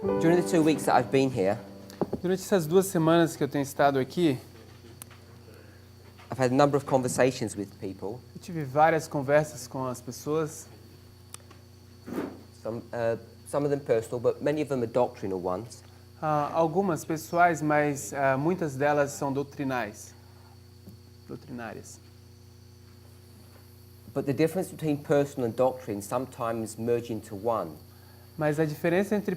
During the 2 weeks that I've been here, Durante essas 2 semanas que eu tenho estado aqui, I've had a number of conversations with people, eu tive várias conversas com as pessoas, some of them personal, but many of them are doctrinal ones. algumas pessoais, mas muitas delas são doutrinárias. But the difference between personal and doctrine sometimes merge into one. Mas a diferença entre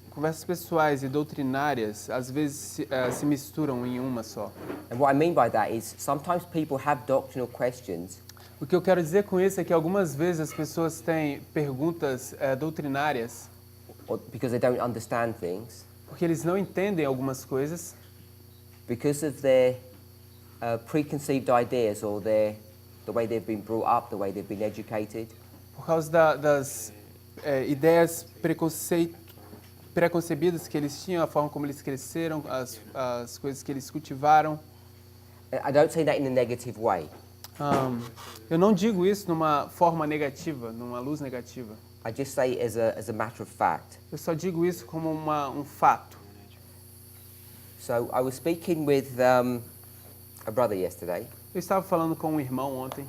conversas pessoais e doutrinárias às vezes se misturam em uma só. And what I mean by that is sometimes people have doctrinal questions, O que eu quero dizer com isso é que algumas vezes as pessoas têm perguntas doutrinárias or because they don't understand things, porque eles não entendem algumas coisas, because of their preconceived ideas or the way they've been brought up, the way they've been educated. por causa das ideias preconcebidas que eles tinham, a forma como eles cresceram, as coisas que eles cultivaram. I don't say that in a negative way. Eu não digo isso numa forma negativa, numa luz negativa. I just say it as a matter of fact. Eu só digo isso como um fato. So I was speaking with a brother yesterday, Eu estava falando com um irmão ontem,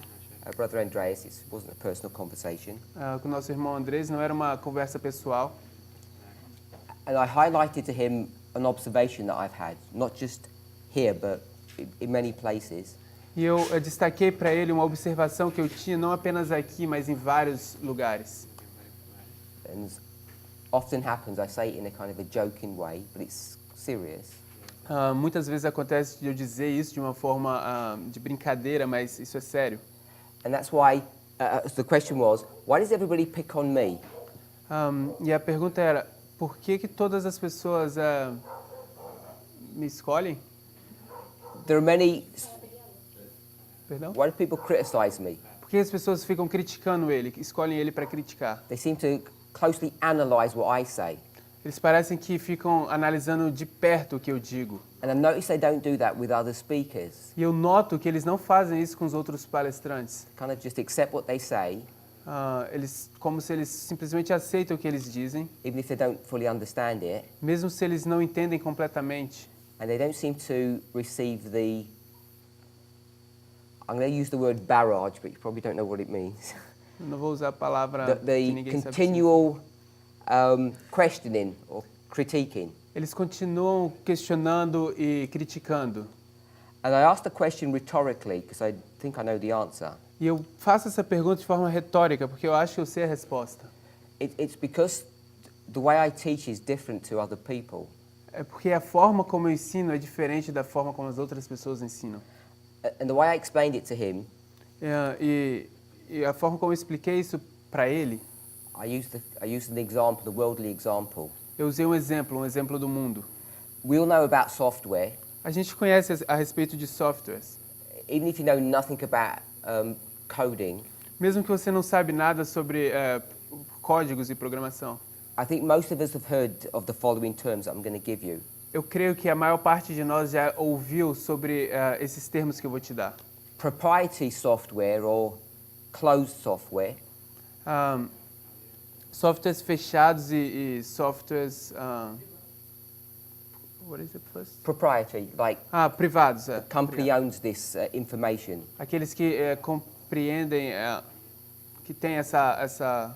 Brother Andreas. It wasn't a personal conversation. com o nosso irmão Andrés, não era uma conversa pessoal. And I highlighted to him an observation that I've had, not just here, but in many places. E eu destaquei para ele uma observação que eu tinha, não apenas aqui, mas em vários lugares. And often happens, I say it in a kind of a joking way, but it's serious. Muitas vezes acontece de eu dizer isso de uma forma de brincadeira, mas isso é sério. And that's why the question was, why does everybody pick on me? E a pergunta era, por que todas as pessoas me escolhem? There are many. Perdão? Why do people criticize me? Por que as pessoas ficam criticando ele, escolhem ele para criticar? They seem to closely analyze what I say. Eles parecem que ficam analisando de perto o que eu digo. And I notice they don't do that with other speakers. E eu noto que eles não fazem isso com os outros palestrantes. Kind of just accept what they say, Como se eles simplesmente aceitam o que eles dizem, even if they don't fully understand it, mesmo se eles não entendem completamente. and they don't seem to receive the, I'm going to use the word barrage, but you probably don't know what it means. Eu não vou usar a palavra que The ninguém sabe. continual questioning or critiquing. Eles continuam questionando e criticando. And I asked the question rhetorically because I think I know the answer. E eu faço essa pergunta de forma retórica, porque eu acho que eu sei a resposta. It's because the way I teach is different to other people. É porque a forma como eu ensino é diferente da forma como as outras pessoas ensinam. And the way I explained it to him, E a forma como eu expliquei isso para ele, I used an example, the worldly example. eu usei um exemplo do mundo. We all know about software. A gente conhece a respeito de softwares. Even if you know nothing about coding, Mesmo que você não sabe nada sobre códigos e programação. I think most of us have heard of the following terms that I'm going to give you. Eu creio que a maior parte de nós já ouviu sobre esses termos que eu vou te dar. Proprietary software or closed software, Softwares fechados e softwares... what is it first? proprietary, like Privados. the company owns this information. Aqueles que compreendem, que têm essa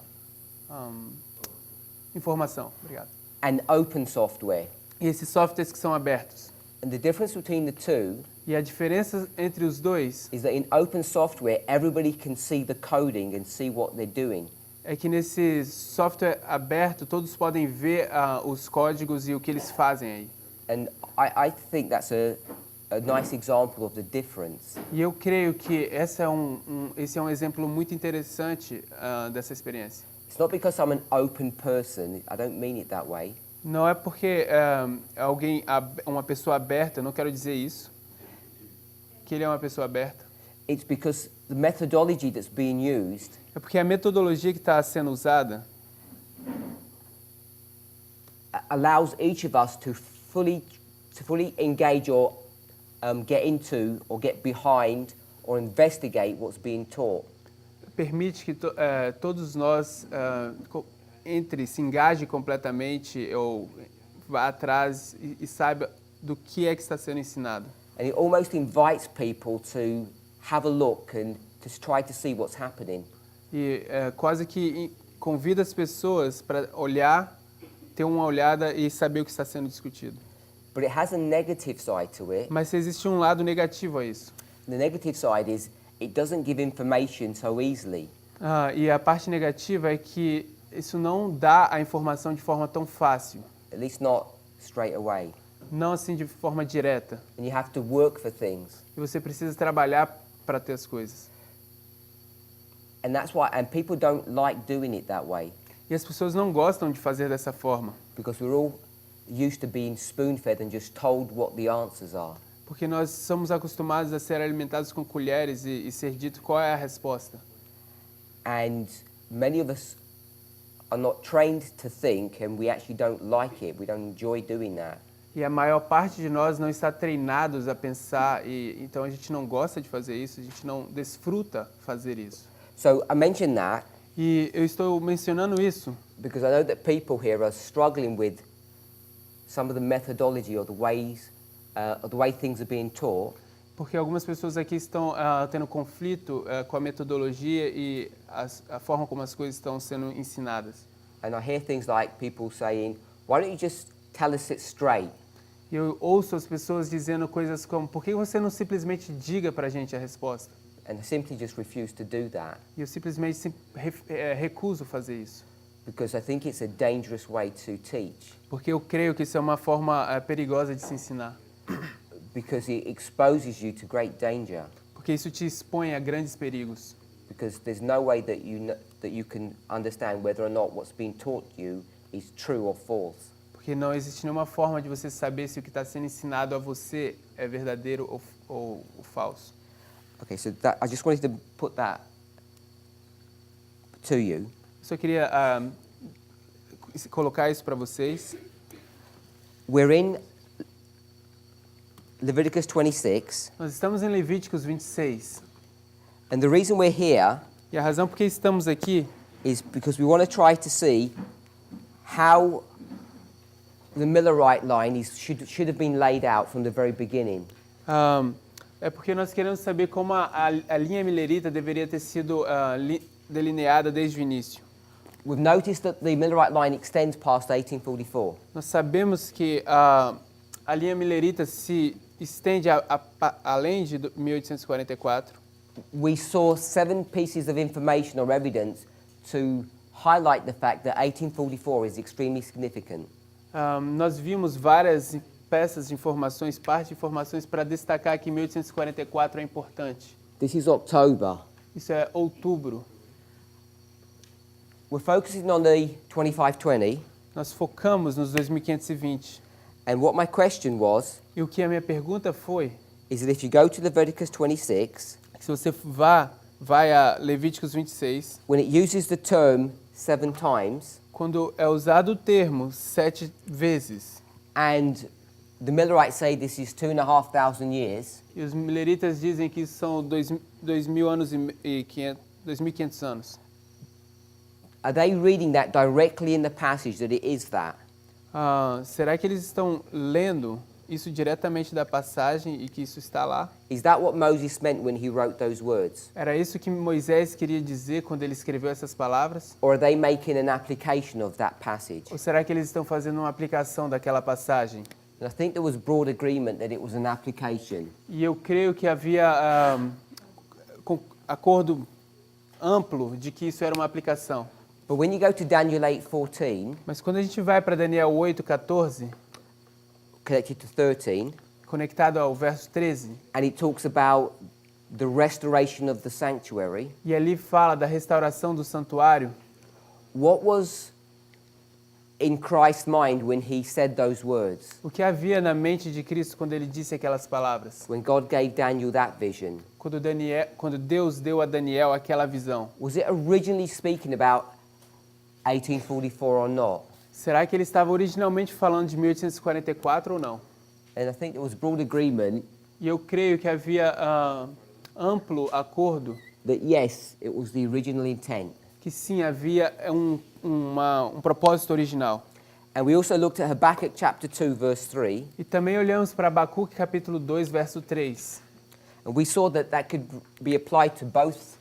informação. Obrigado. And open software. E esses softwares que são abertos. And the difference between the two E a diferença entre os dois is that in open software, everybody can see the coding and see what they're doing. é que nesse software aberto todos podem ver os códigos e o que eles fazem aí. And I think that's a nice example of the difference. E eu creio que esse é um exemplo muito interessante dessa experiência. It's not because I'm an open person, I don't mean it that way. Não é porque uma pessoa aberta, eu não quero dizer isso, que ele é uma pessoa aberta. It's because the methodology that's being used É porque a metodologia que está sendo usada allows each of us to fully engage or get into or get behind or investigate what's being taught. permite que todos nós se engaje completamente ou vá atrás e saiba do que é que está sendo ensinado. And it almost invites people to have a look and to try to see what's happening. E quase que convida as pessoas para olhar, ter uma olhada e saber o que está sendo discutido. But it has a negative side to it. Mas existe um lado negativo a isso. The negative side is it doesn't give information so easily. E a parte negativa é que isso não dá a informação de forma tão fácil. At least not straight away. Não assim de forma direta. And you have to work for things. E você precisa trabalhar para ter as coisas. And that's why, and people don't like doing it that way. E as pessoas não gostam de fazer dessa forma. Because we're all used to being spoon-fed and just told what the answers are. Porque nós somos acostumados a ser alimentados com colheres e ser dito qual é a resposta. And many of us are not trained to think, and we actually don't like it. We don't enjoy doing that. E a maior parte de nós não está treinados a pensar, e então a gente não gosta de fazer isso, a gente não desfruta fazer isso. So I mention that E eu estou mencionando isso because I know that people here are struggling with some of the methodology or the way things are being taught. porque algumas pessoas aqui estão tendo conflito com a metodologia e a forma como as coisas estão sendo ensinadas. And I hear things like people saying, why don't you just tell us it straight? E eu ouço as pessoas dizendo coisas como, por que você não simplesmente diga para a gente a resposta? And I simply just refuse to do that E eu simplesmente recuso fazer isso. because I think it's a dangerous way to teach, Porque eu creio que isso é uma forma perigosa de se ensinar. because it exposes you to great danger, Porque isso te expõe a grandes perigos. because there's no way that you can understand whether or not what's being taught you is true or false. Porque não existe nenhuma forma de você saber se o que está sendo ensinado a você é verdadeiro ou falso. Okay, so I just wanted to put that to you. Eu só queria colocar isso para vocês. We're in Leviticus 26, Nós estamos em Levíticos 26. and the reason we're here E a razão por que estamos aqui is because we want to try to see how the Millerite line should have been laid out from the very beginning. é porque nós queremos saber como a linha milerita deveria ter sido delineada desde o início. We've noticed that the Millerite line extends past 1844. Nós sabemos que a linha milerita se estende além de 1844. We saw 7 pieces of information or evidence to highlight the fact that 1844 is extremely significant. Nós vimos várias peças de informações, parte de informações para destacar que 1844 é importante. This is October. Isso é outubro. We're focusing on the 2520, Nós focamos nos 2520. and what my question was E o que a minha pergunta foi, is that if you go to Leviticus 26, se você vai a Levíticos 26, when it uses the term 7 times, quando é usado o termo 7 vezes, and the Millerites say this is 2,500 years, e os mileritas dizem que isso são 2.000 anos e 2.500 anos, are they reading that directly in the passage that it is that? será que eles estão lendo isso diretamente da passagem e que isso está lá? Is that what Moses meant when he wrote those words? Era isso que Moisés queria dizer quando ele escreveu essas palavras? Or are they making an application of that passage? Ou será que eles estão fazendo uma aplicação daquela passagem? And I think there was broad agreement that it was an application. E eu creio que havia acordo amplo de que isso era uma aplicação. But when you go to Daniel 8:14, Mas quando a gente vai para Daniel 8:14, connected to 13, conectado ao verso 13, and it talks about the restoration of the sanctuary, e ali fala da restauração do santuário, what was in Christ's mind when he said those words? o que havia na mente de Cristo quando ele disse aquelas palavras? When God gave Daniel that vision, Quando Deus deu a Daniel aquela visão, was it originally speaking about 1844 or not? será que ele estava originalmente falando de 1844 ou não? And I think there was broad agreement E eu creio que havia amplo acordo that yes, it was the original intent. que sim, havia um propósito original. And we also looked at Habakkuk chapter 2, verse 3. E também olhamos para Abacuque capítulo 2, verso 3. And we saw that that could be applied to both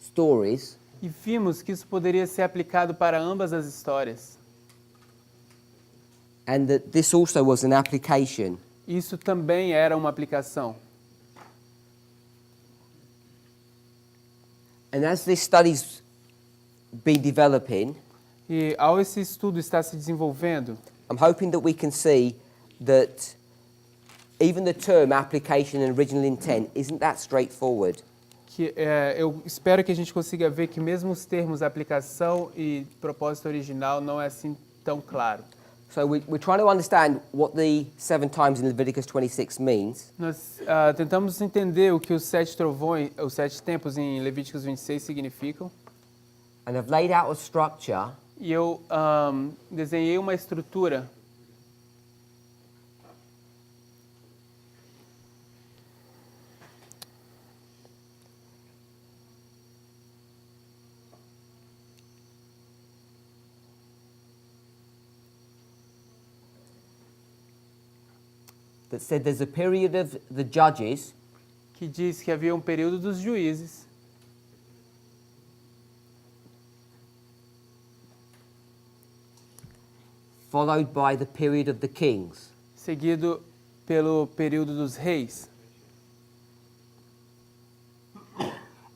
stories. E vimos que isso poderia ser aplicado para ambas as histórias. And that this also was an application. Isso também era uma aplicação. And as this study's been developing, E ao esse estudo estar se desenvolvendo, I'm hoping that we can see that even the term application and original intent isn't that straightforward. eu espero que a gente consiga ver que mesmo os termos aplicação e propósito original não é assim tão claro. So we're trying to understand what the 7 times in Leviticus 26 means. Nós tentamos entender o que os 7 trovões, os 7 tempos em Levíticos 26 significam. And I've laid out a structure E eu desenhei uma estrutura that said there's a period of the judges, que diz que havia um período dos juízes, followed by the period of the kings. seguido pelo período dos reis.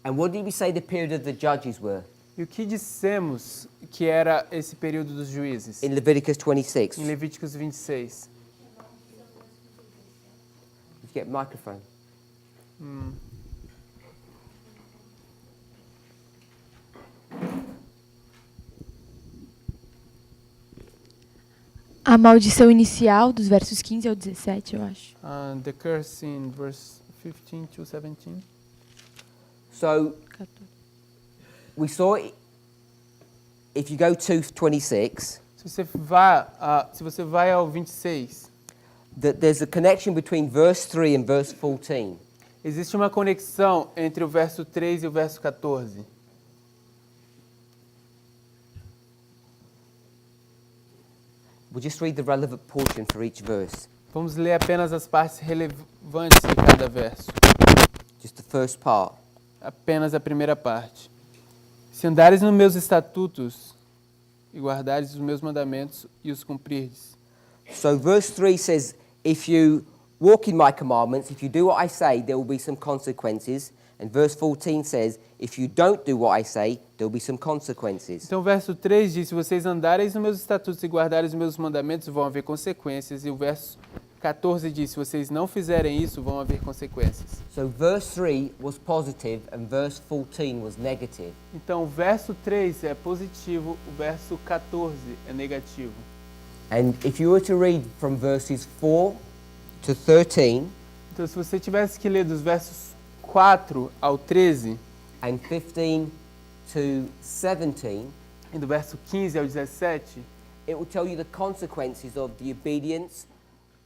And what did we say the period of the judges were E o que dissemos que era esse período dos juízes? in Leviticus 26? Em Levíticos 26. Did you get a microphone? A maldição inicial, dos versos 15 ao 17, eu acho. The curse in verse 15 to 17. So we saw if you go to 26 Se você vai ao 26, that there's a connection between verse 3 and verse 14. existe uma conexão entre o verso 3 e o verso 14. We'll just read the relevant portion for each verse. Vamos ler apenas as partes relevantes de cada verso. Just the first part. Apenas a primeira parte. Se andares nos meus estatutos e guardares os meus mandamentos e os cumprirdes. So verse 3 says, if you walk in my commandments, if you do what I say, there will be some consequences. And verse 14 says, if you don't do what I say, there will be some consequences. Então o verso 3 diz, se vocês andareis nos meus estatutos e guardareis os meus mandamentos, vão haver consequências. E o verso 14 diz, se vocês não fizerem isso, vão haver consequências. So verse 3 was positive and verse 14 was negative. Então o verso 3 é positivo, o verso 14 é negativo. And if you were to read from verses 4 to 13 Então se você tivesse que ler dos versos 4 ao 13 and 15 to 17, e do verso 15 ao 17, it will tell you the consequences of the obedience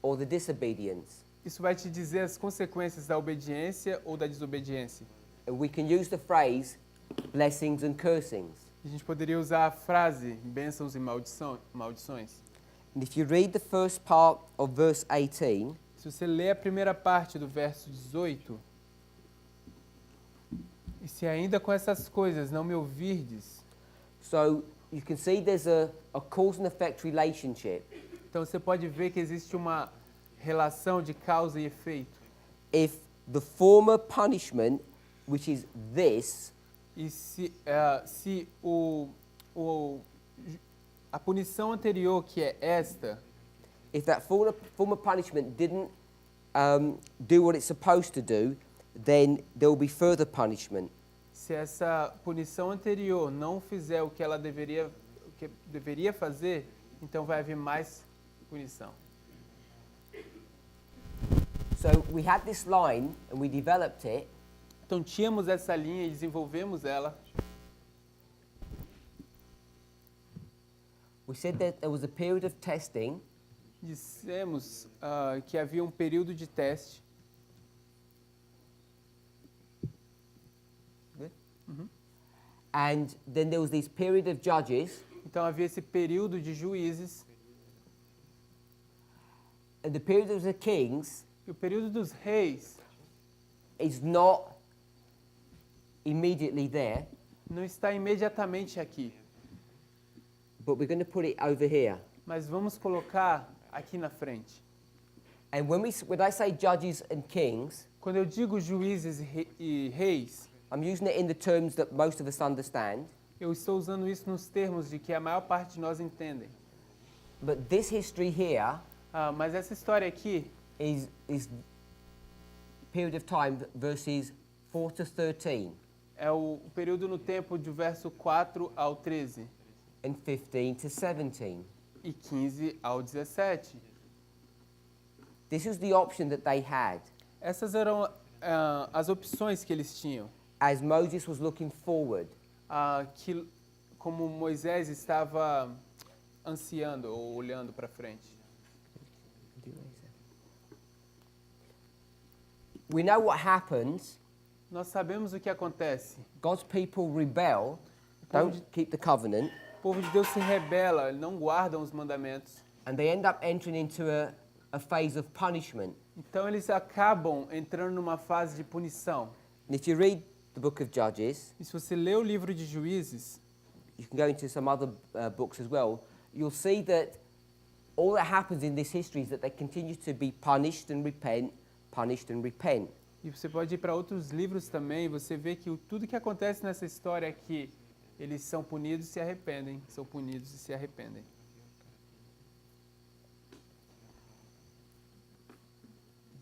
or the disobedience. isso vai te dizer as consequências da obediência ou da desobediência. And we can use the phrase blessings and cursings. A gente poderia usar a frase bênçãos e maldições. And if you read the first part of verse 18, Se você ler a primeira parte do verso 18, e se ainda com essas coisas não me ouvirdes, so you can see there's a cause and effect relationship. então você pode ver que existe uma relação de causa e efeito. If the former punishment, which is this, E se a punição anterior, que é esta, if that former punishment didn't do what it's supposed to do, then there will be further punishment. se essa punição anterior não fizer o que ela deveria fazer, então vai haver mais punição. So we had this line and we developed it. Então tínhamos essa linha e desenvolvemos ela. We said that there was a period of testing, Dissemos que havia um período de teste. And then there was this period of Judges, Então havia esse período de juízes, and the period of the Kings e o período dos reis is not immediately there, não está imediatamente aqui, but we're going to put it over here. mas vamos colocar aqui na frente. And when I say Judges and Kings, Quando eu digo juízes e reis, I'm using it in the terms that most of us understand. eu estou usando isso nos termos de que a maior parte de nós entendem. But this history here Mas essa história aqui is period of time verses 4 to 13 é o período no tempo de verso 4 ao 13 and 15 to 17. e 15 ao 17. This was the option that they had Essas eram as opções que eles tinham, as Moses was looking forward. que como Moisés estava ansiando ou olhando para frente. We know what happens. Nós sabemos o que acontece. God's people rebel, don't keep the covenant, O povo de Deus se rebela, não guardam os mandamentos. and they end up entering into a phase of punishment. Então eles acabam entrando numa fase de punição. And if you read the book of Judges, E se você lê o livro de Juízes, you can go into some other books as well, you'll see that all that happens in this history is that they continue to be punished and repent, punished and repent. e você pode ir para outros livros também, você vê que tudo que acontece nessa história é que eles são punidos e se arrependem, são punidos e se arrependem.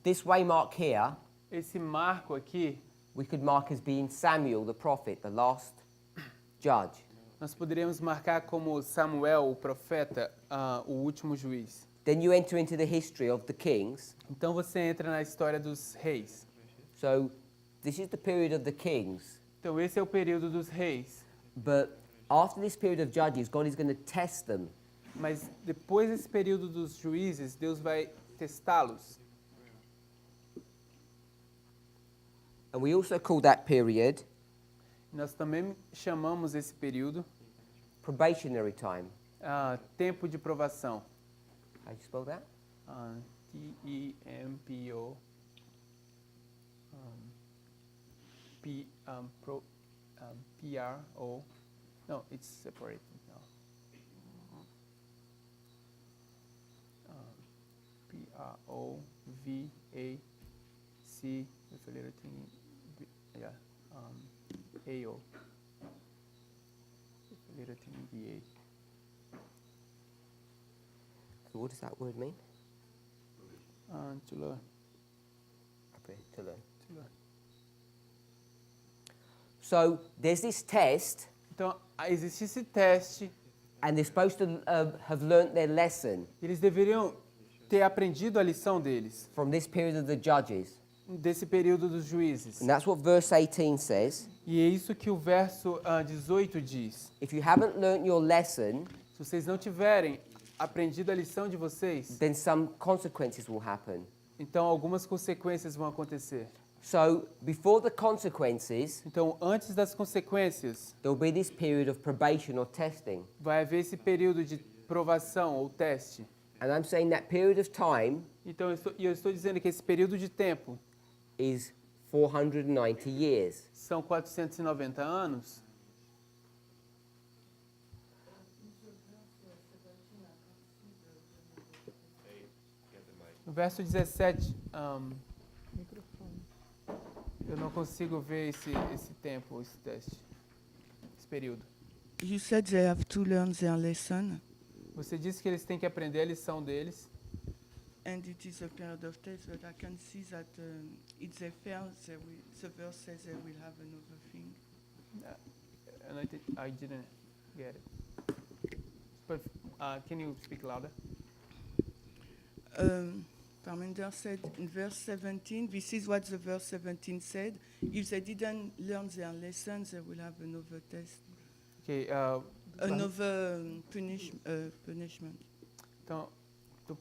This waymark here, Esse marco aqui, we could mark as being Samuel the prophet, the last judge. nós poderíamos marcar como Samuel, o profeta, o último juiz. Then you enter into the history of the kings. Então você entra na história dos reis. So this is the period of the kings. Então esse é o período dos reis. But after this period of judges, God is going to test them. Mas depois desse período dos juízes, Deus vai testá-los. And we also call that period Nós também chamamos esse período probationary time. tempo de provação. How do you spell that? Tempo. Pro. No, it's separated now. Provac with a little thing. Yeah. AO. With a little thing VA. So what does that word mean? To learn. Okay, to learn. To learn. So there's this test, Então, existe esse teste. and they're supposed to have learnt their lesson Eles deveriam ter aprendido a lição deles, from this period of the judges. desse período dos juízes. And that's what verse 18 says. E é isso que o verso 18 diz. If you haven't learnt your lesson, Se vocês não tiverem aprendido a lição de vocês, then some consequences will happen. então algumas consequências vão acontecer. So before the consequences, Então, antes das consequências, there will be this period of probation or testing. vai haver esse período de provação ou teste. And I'm saying that period of time Então, eu estou dizendo que esse período de tempo is 490 years. são 490 anos. No verso 17, eu não consigo ver esse tempo, esse teste, esse período. You said they have to learn their lesson, Você disse que eles têm que aprender a lição deles, and it is a period of test, but I can see that if they fail, the verse says they will have another thing. and I didn't get it. But can you speak louder? Parmenter said in verse 17, this is what the verse 17 said, if they didn't learn their lesson, they will have another test, Okay, another punishment. então,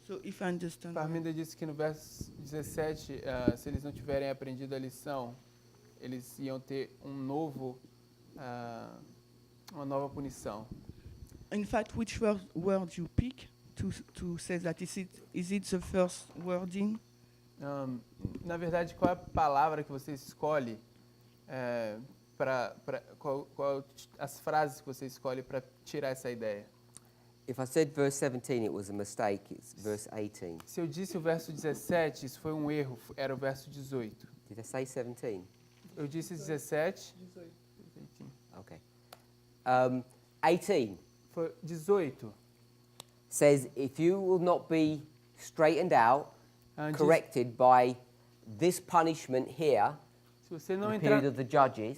So if I understand. Parmenter disse que no verso 17, se eles não tiverem aprendido a lição, eles iam ter um novo uma nova punição. In fact, which word you pick to say that? Is it the first wording? Na verdade, qual é a palavra que você escolhe qual as frases que você escolhe para tirar essa ideia? If I said verse 17, it was a mistake. It's verse 18. Se eu disse o verso 17, isso foi um erro, era o verso 18. Did I say 17? Eu disse 17. Okay. 18 Foi 18. says, if you will not be straightened out, Diz, corrected by this punishment here, se você não the entrar, period of the judges,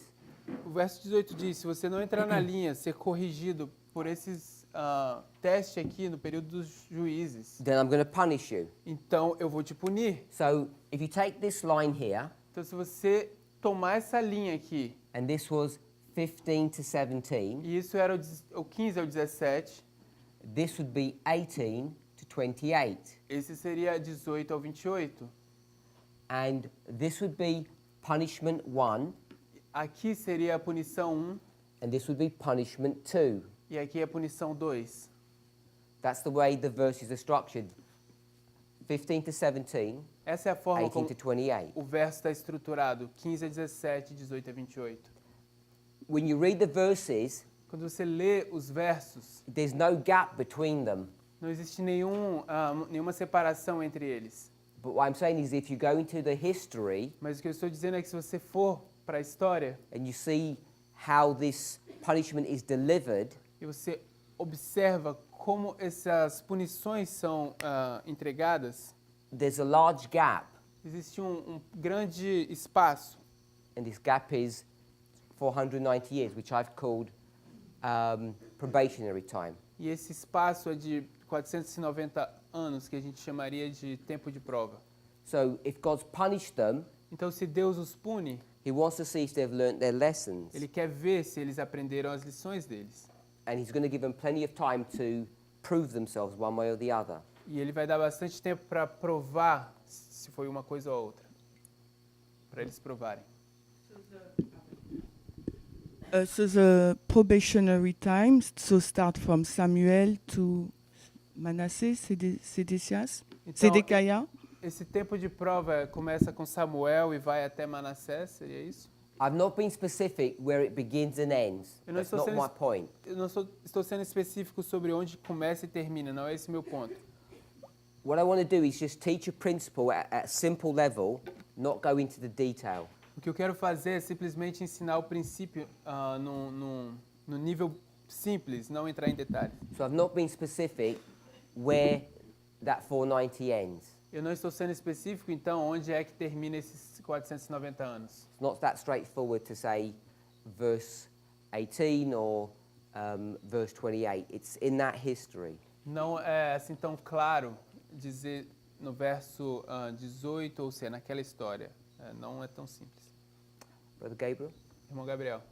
o verso 18 diz, se você não entrar na linha, ser corrigido por esses testes aqui no período dos juízes, then I'm going to punish you. então eu vou te punir. So if you take this line here, Então se você tomar essa linha aqui, and this was 15 to 17, e isso era o 15 ao 17, this would be 18 to 28. esse seria 18 ao 28. And this would be punishment 1, Aqui seria a punição 1, and this would be punishment 2. e aqui é a punição 2. That's the way the verses are structured. 15 to 17, Essa é a forma 18 como to 28. o verso está estruturado, 15 a 17, 18 a 28. When you read the verses, Quando você lê os versos, there's no gap between them. não existe nenhuma separação entre eles. But what I'm saying is if you go into the history Mas o que eu estou dizendo é que se você for para a história and you see how this punishment is delivered, e você observa como essas punições são entregadas, there's a large gap, existe um grande espaço. and this gap is 490 years, which I've called probationary time. E esse espaço é de 490 anos, que a gente chamaria de tempo de prova. So if God's punished them, Então, se Deus os pune, He wants to see if they've learnt their lessons, Ele quer ver se eles aprenderam as lições deles. and He's going to give them plenty of time to prove themselves one way or the other. E Ele vai dar bastante tempo para provar se foi uma coisa ou outra, para eles provarem. So the probationary times, so start from Samuel to Manasseh, Sedecias, Então, Sedekiah. esse tempo de prova começa com Samuel e vai até Manassés, seria isso? I've not been specific where it begins and ends. Eu não That's estou not sendo my point. Eu não estou sendo específico sobre onde começa e termina, não é esse meu ponto. What I want to do is just teach a principle at a simple level, not go into the detail. O que eu quero fazer é simplesmente ensinar o princípio no nível simples, não entrar em detalhes. So I've not been specific where that 490 ends. Eu não estou sendo específico, então, onde é que termina esses 490 anos. It's not that straightforward to say verse 18 or verse 28. It's in that history. Não é assim tão claro dizer no verso 18 ou se é naquela história. Não é tão simples. Brother Gabriel? Irmão Gabriel.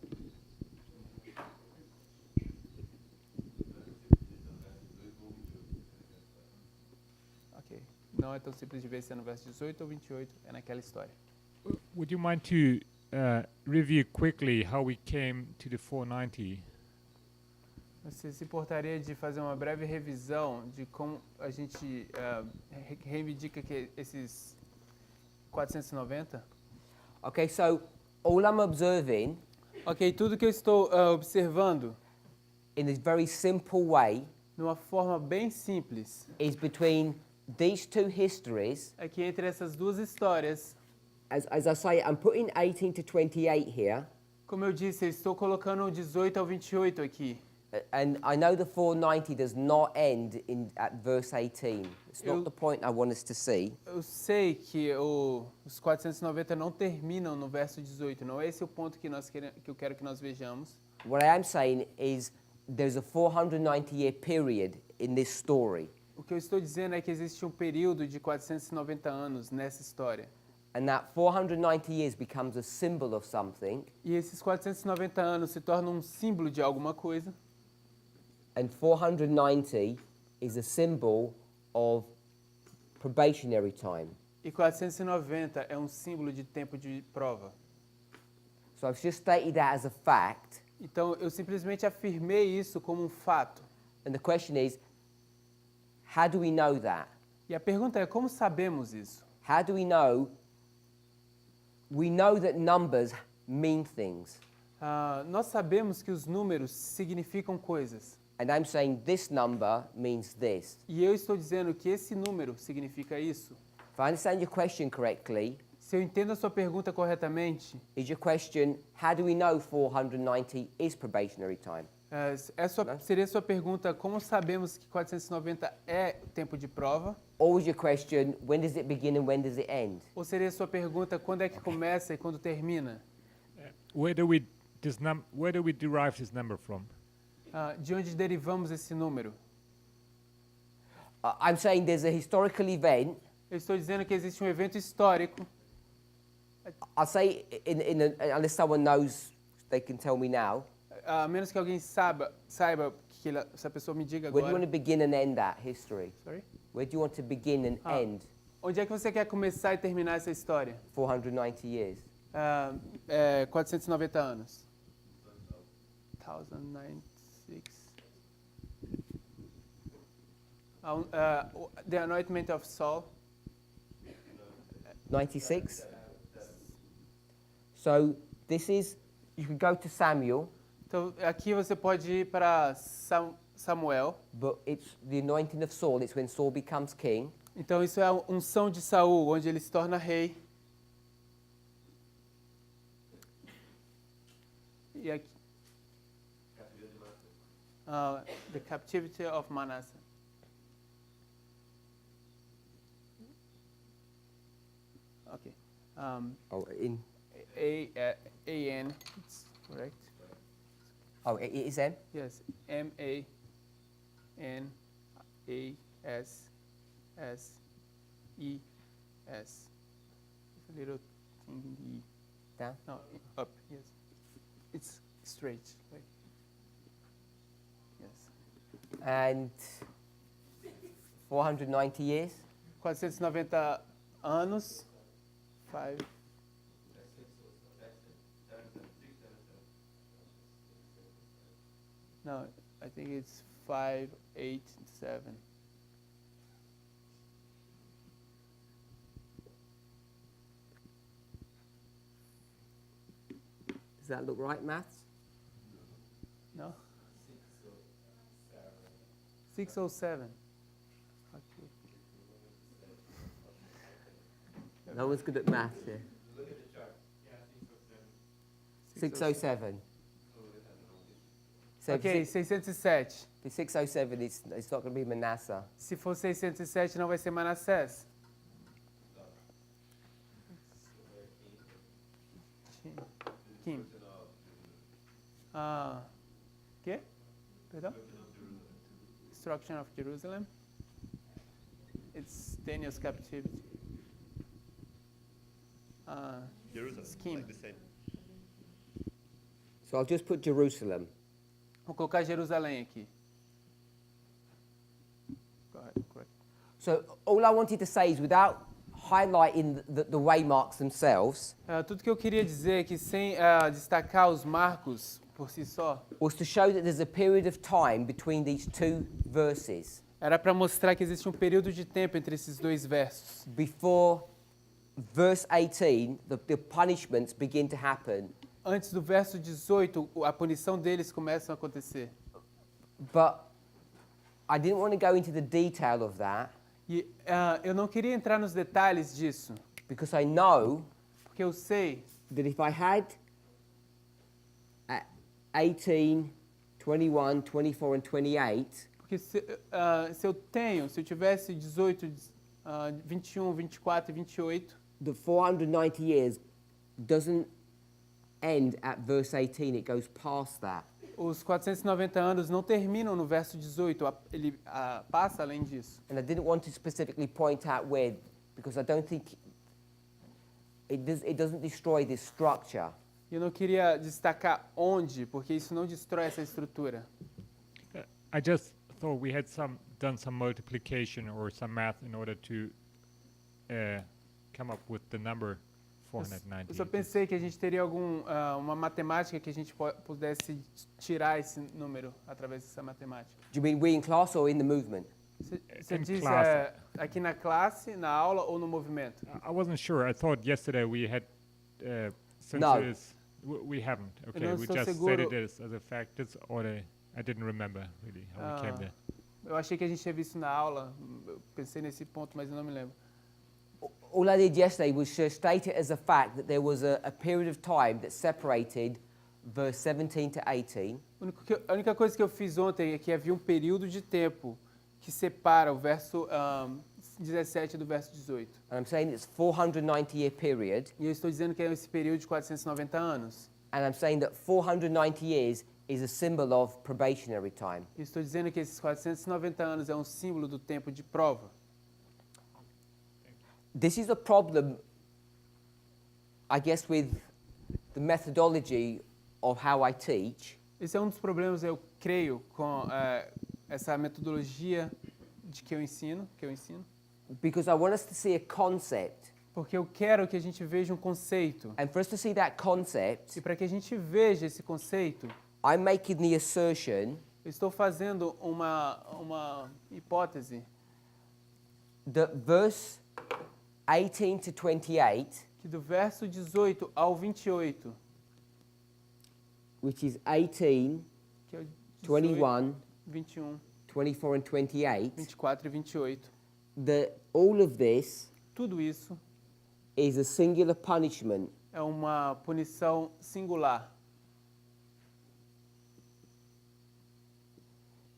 Ok. Não é tão simples de ver se é no verso 18 ou 28, é naquela história. Would you mind to review quickly how we came to the 490? Você se importaria de fazer uma breve revisão de como a gente reivindica que esses 490? Okay, so all I'm observing Ok, tudo que eu estou observando, in a very simple way de uma forma bem simples, is between these two histories. é que entre essas duas histórias, As I say, I'm putting 18 to 28 here. como eu disse, eu estou colocando o 18 ao 28 aqui. And I know the 490 does not end at verse 18. It's not the point I want us to see. Eu sei que os 490 não terminam no verso 18, não é esse o ponto que eu quero que nós vejamos. What I am saying is there's a 490-year period in this story. O que eu estou dizendo é que existe um período de 490 anos nessa história. And that 490 years becomes a symbol of something. E esses 490 anos se tornam um símbolo de alguma coisa. And 490 is a symbol of probationary time. E 490 é um símbolo de tempo de prova. So I've just stated that as a fact. Então, eu simplesmente afirmei isso como um fato. And the question is, how do we know that? E a pergunta é, como sabemos isso? How do we know? We know that numbers mean things. Nós sabemos que os números significam coisas. And I'm saying this number means this. E eu estou dizendo que esse número significa isso. If I understand your question correctly, Se eu entendo a sua pergunta corretamente, is your question, how do we know 490 is probationary time? seria a sua pergunta, como sabemos que 490 é o tempo de prova? Or is your question, when does it begin and when does it end? Ou seria a sua pergunta, quando é que começa e quando termina? Where do we derive this number from? De onde derivamos esse número? I'm saying there's a historical event. Eu estou dizendo que existe um evento histórico. I'll say, unless someone knows, they can tell me now. A menos que alguém saiba que essa pessoa me diga Where do you want agora. to begin and end that history? Sorry? Where do you want to begin and end Onde é que você quer começar e terminar essa história? 490 years? 490 anos. 1096. The anointment of Saul. 96? So this is, you can go to Samuel, Então, aqui você pode ir para Samuel. but it's the anointing of Saul. It's when Saul becomes king. Então, isso é a unção de Saul, onde ele se torna rei. E aqui, the captivity of Manasseh. Okay. Oh, in, A-N, it's correct? oh, it is M? Yes, M-A-N-A-S-S-E-S. It's a little thing in the E. Down? No, up, yes. It's straight, right? Yes. And 490 years? 490 anos. 5. No, I think it's 5, 8, 7. Does that look right, maths? No? 607. Okay. No one's good at maths here. 607. So Ok, 607. if 607, it's not going to be Manasseh. Se for 607, não vai ser Manassés. Kim. Quê? Perdão? Destruction of Jerusalem. It's Daniel's captivity. Jerusalem, Scheme. like the same. So I'll just put Jerusalem. Vou colocar Jerusalém aqui. Correct. So all I wanted to say is without highlighting the waymarks themselves, Tudo que eu queria dizer é que sem destacar os marcos por si só, was to show that there's a period of time between these two verses era para mostrar que existe um período de tempo entre esses dois versos. before verse 18, the punishments begin to happen. Antes do verso 18, a punição deles começa a acontecer. But I didn't want to go into the detail of that E eu não queria entrar nos detalhes disso, because I know porque eu sei that if I had 18, 21, 24 and 28, porque se eu tivesse 18, 21, 24 e 28, the 490 years doesn't end at verse 18, it goes past that. os 490 anos não terminam no verso 18, ele passa além disso. And I didn't want to specifically point out where, because I don't think it doesn't destroy this structure. Eu não queria destacar onde, porque isso não destrói essa estrutura. I just thought we had done some multiplication or some math in order to come up with the number 490 Eu só years. pensei que a gente teria uma matemática que a gente pudesse tirar esse número através dessa matemática. Do you mean we in class or in the movement? Você In diz class. aqui na classe, na aula ou no movimento? I wasn't sure. I thought yesterday we had census. We haven't. Okay, não we estou just seguro. said it as a fact. That's order. I didn't remember really how we came there. Eu achei que a gente tinha visto na aula, eu pensei nesse ponto, mas eu não me lembro. All I did yesterday was to state it as a fact that there was a period of time that separated verse 17 to 18. A única coisa que eu fiz ontem é que havia um período de tempo que separa o verso 17 do verso 18. And I'm saying it's 490-year period. E eu estou dizendo que é esse período de 490 anos. And I'm saying that 490 years is a symbol of probationary time. Eu estou dizendo que esses 490 anos é um símbolo do tempo de prova. This is a problem, I guess, with the methodology of how I teach. Esse é um dos problemas, eu creio, com essa metodologia de que eu ensino. Because I want us to see a concept. Porque eu quero que a gente veja um conceito. And for us to see that concept, E para que a gente veja esse conceito, I'm making the assertion eu estou fazendo uma hipótese that verse 18 to 28, que do verso 18 ao 28, which is 18, que é o 21, 21, 24, and 28, 24 e 28, that all of this tudo isso is a singular punishment. é uma punição singular.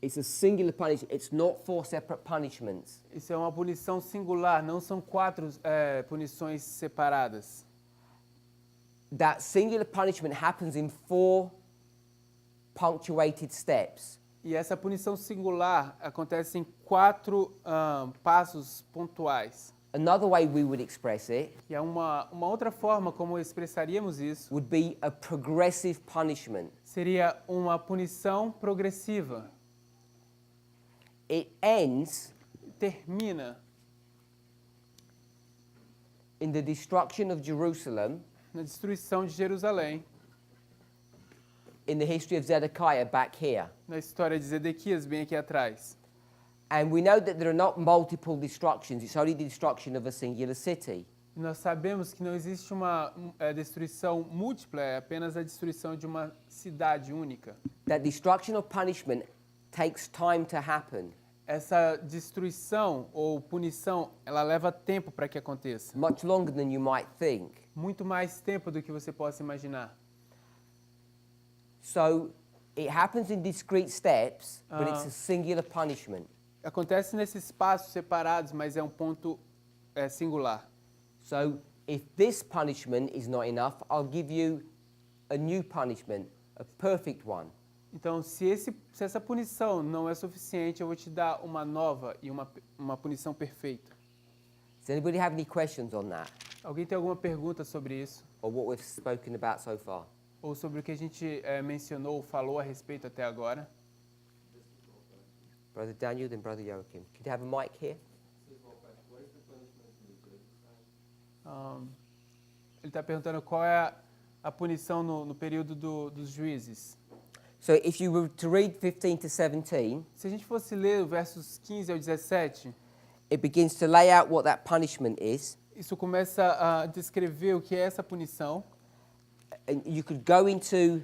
It's a singular punishment. It's not four separate punishments. Isso é uma punição singular, não são 4 punições separadas. That singular punishment happens in 4 punctuated steps. E essa punição singular acontece em 4 passos pontuais. Another way we would express it E é uma outra forma como expressaríamos isso would be a progressive punishment. seria uma punição progressiva. It ends Termina in the destruction of Jerusalem na destruição de Jerusalém, in the history of Zedekiah back here. na história de Zedequias, bem aqui atrás. And we know that there are not multiple destructions, it's only the destruction of a singular city. E nós sabemos que não existe uma destruição múltipla, é apenas a destruição de uma cidade única. That destruction or punishment takes time to happen, Essa destruição ou punição, ela leva tempo para que aconteça. much longer than you might think. Muito mais tempo do que você possa imaginar. So it happens in discrete steps, but it's a singular punishment. Acontece nesses passos separados, mas é um ponto singular. So if this punishment is not enough, I'll give you a new punishment, a perfect one. Então, se essa punição não é suficiente, eu vou te dar uma nova e uma punição perfeita. Does anybody have any questions on that, Alguém tem alguma pergunta sobre isso? or what we've spoken about so far? Ou sobre o que a gente mencionou, falou a respeito até agora? Brother Daniel, then Brother Joachim. Could you have a mic here? Ele está perguntando qual é a punição no período dos juízes. So if you were to read 15 to 17, Se a gente fosse ler os versos 15 ao 17, it begins to lay out what that punishment is. isso começa a descrever o que é essa punição. And you could go into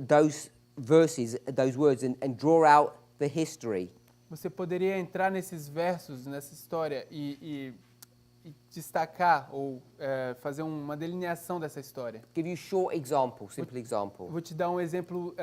those verses, those words, and draw out the history. Você poderia entrar nesses versos, nessa história e destacar ou fazer uma delineação dessa história. Give you a short example, simple Eu example. vou te dar um exemplo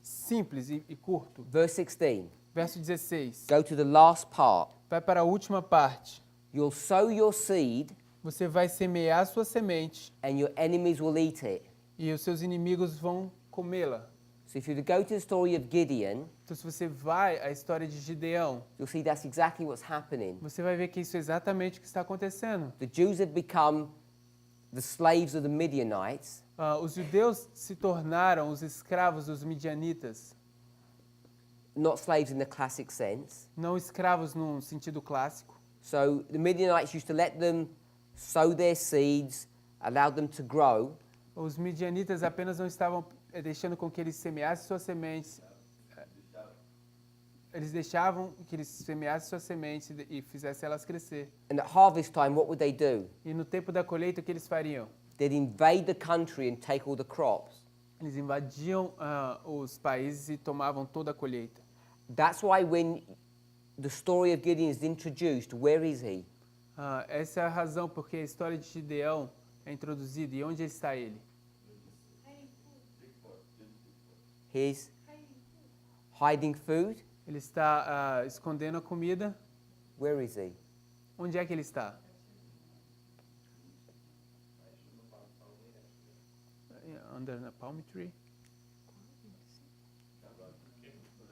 simples e curto. Verse 16. Verso 16. Go to the last part. Vai para a última parte. You'll sow your seed, Você vai semear a sua semente and your enemies will eat it. e os seus inimigos vão comê-la. So if you were to go to the story of Gideon, Então, se você vai à história de Gideão, you'll see that's exactly what's happening. você vai ver que isso é exatamente o que está acontecendo. The Jews have become the slaves of the Midianites, Os judeus se tornaram os escravos dos midianitas. not slaves in the classic sense. Não escravos no sentido clássico. So the Midianites used to let them sow their seeds, allow them to grow, Os midianitas apenas não estavam deixando com que eles semeassem suas sementes. Eles deixavam que eles semeassem suas sementes e fizessem elas crescer. and at harvest time, what would they do? E no tempo da colheita, o que eles fariam? They'd invade the country and take all the crops. Eles invadiam os países e tomavam toda a colheita. That's why when the story of Gideon is introduced, where is he? Essa é a razão porque a história de Gideão é introduzida. E onde está ele? He's hiding food. Ele está escondendo a comida. Where is he? Onde é que ele está? Under the palm tree.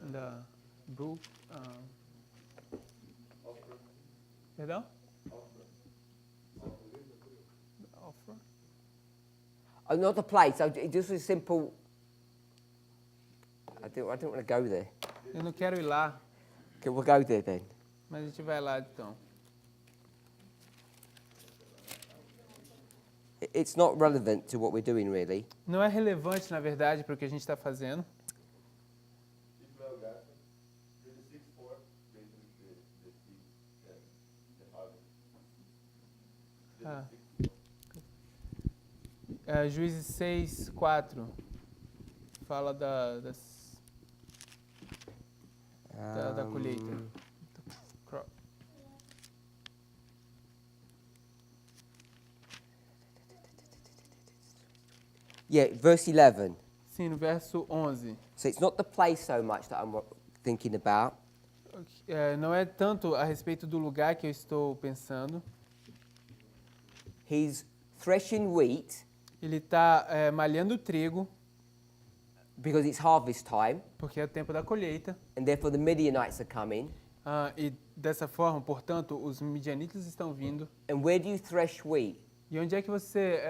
In the brook. Perdão? Offer. Oh, not the place. So just a simple. I don't want to go there. Eu não quero ir lá, Okay, we'll go there then. mas a gente vai lá então. It's not relevant to what we're doing, really. Não é relevante, na verdade, para o que a gente está fazendo. Juízes 6:4 fala da colheita. Crop. Yeah, verse 11. Sim, no verso 11. So it's not the place so much that I'm thinking about. Não é tanto a respeito do lugar que eu estou pensando. He's threshing wheat Ele está malhando trigo, because it's harvest time, porque é o tempo da colheita. and therefore the Midianites are coming. E dessa forma, portanto, os midianitas estão vindo. And where do you thresh wheat? E onde é que você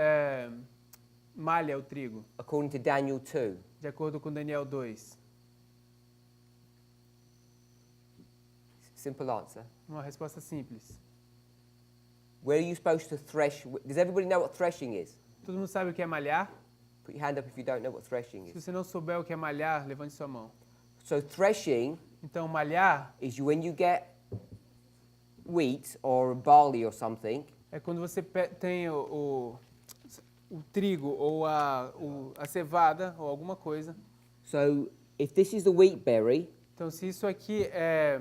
malha o trigo? According to Daniel 2. De acordo com Daniel 2. Simple answer. Uma resposta simples. Where are you supposed to thresh? Does everybody know what threshing is? Todo mundo sabe o que é malhar? Put your hand up if you don't know what threshing Se is. você não souber o que é malhar, levante sua mão. So threshing Então, malhar is when you get wheat or barley or something, é quando você tem o trigo ou a cevada ou alguma coisa. so if this is the wheat berry, Então, se isso aqui é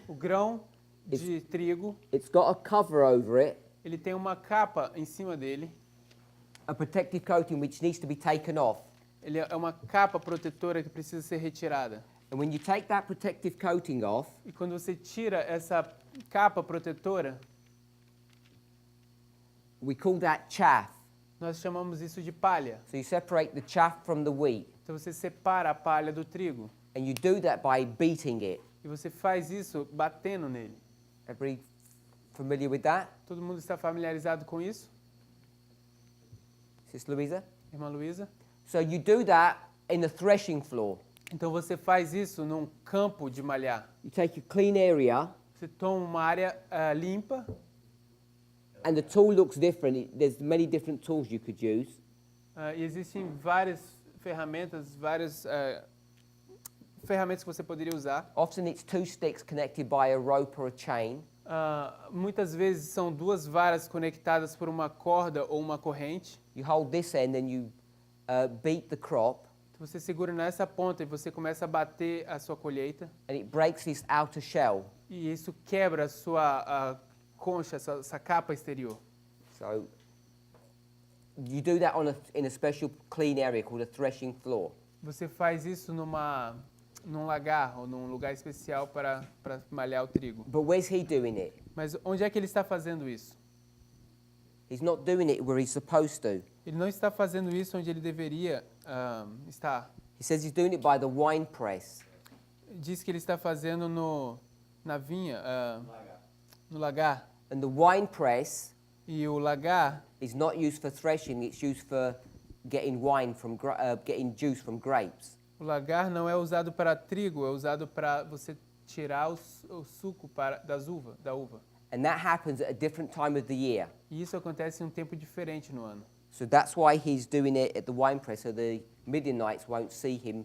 o grão de trigo, it's got a cover over it, ele tem uma capa em cima dele. a protective coating which needs to be taken off. Ele é uma capa protetora que precisa ser retirada. And when you take that protective coating off, E quando você tira essa capa protetora, we call that chaff. nós chamamos isso de palha. So you separate the chaff from the wheat, Então você separa a palha do trigo. and you do that by beating it. E você faz isso batendo nele. Everybody familiar with that? Todo mundo está familiarizado com isso? Sister Louisa? Irmã Luísa? So you do that in the threshing floor. Então você faz isso num campo de malhar. You take a clean area, Você toma uma área limpa and the tool looks different. There's many different tools you could use. e existem várias ferramentas, ferramentas que você poderia usar. Often it's two sticks connected by a rope or a chain. Muitas vezes são duas varas conectadas por uma corda ou uma corrente. You hold this end and you beat the crop, Você segura nessa ponta e você começa a bater a sua colheita. and it breaks this outer shell. E isso quebra a sua concha, essa capa exterior. So you do that in a special clean area called a threshing floor. Você faz isso num lagar ou num lugar especial para malhar o trigo. But where's he doing it? Mas onde é que ele está fazendo isso? He's not doing it where he's supposed to. Ele não está fazendo isso onde ele deveria estar. He says he's doing it by the wine press. Diz que ele está fazendo na vinha, no lagar. And the wine press E o lagar is not used for threshing, it's used for getting wine from getting juice from grapes. O lagar não é usado para trigo, é usado para você tirar o suco da uva. And that happens at a different time of the year. E isso acontece em um tempo diferente no ano. So that's why he's doing it at the winepress, so the Midianites won't see him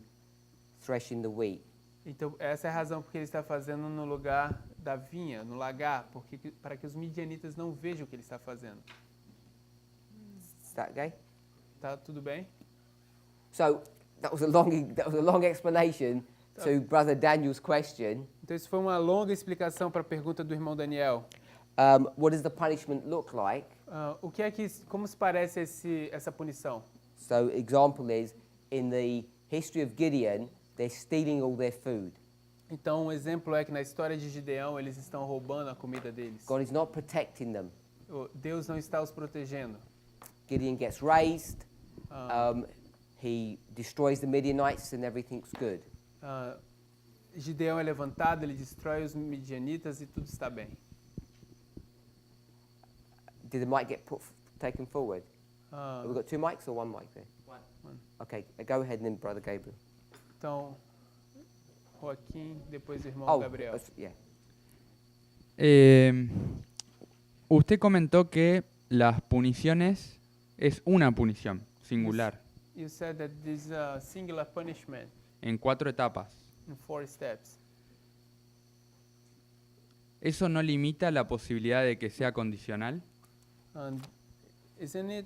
threshing the wheat. Então, essa é a razão porque ele está fazendo no lugar da vinha, no lagar, para que os midianitas não vejam o que ele está fazendo. Is that okay? Tá tudo bem? So that was a long explanation to Brother Daniel's question. Então, isso foi uma longa explicação para a pergunta do irmão Daniel. What does the punishment look like? Como se parece essa punição? So example is, in the history of Gideon, they're stealing all their food. Então, um exemplo é que na história de Gideão, eles estão roubando a comida deles. God is not protecting them. Deus não está os protegendo. Gideon gets raised, he destroys the Midianites and everything's good. Gideão é levantado, ele destrói os midianitas e tudo está bem. Did the mic get taken forward? Have we got two mics or one mic there? One. Okay, go ahead and then Brother Gabriel. Então, Joaquim, depois o irmão Gabriel. Yeah. Usted comentó que las puniciones es una punición singular You said that this is a singular punishment en 4 etapas. in 4 steps. ¿Eso no limita la posibilidad de que sea condicional? And isn't it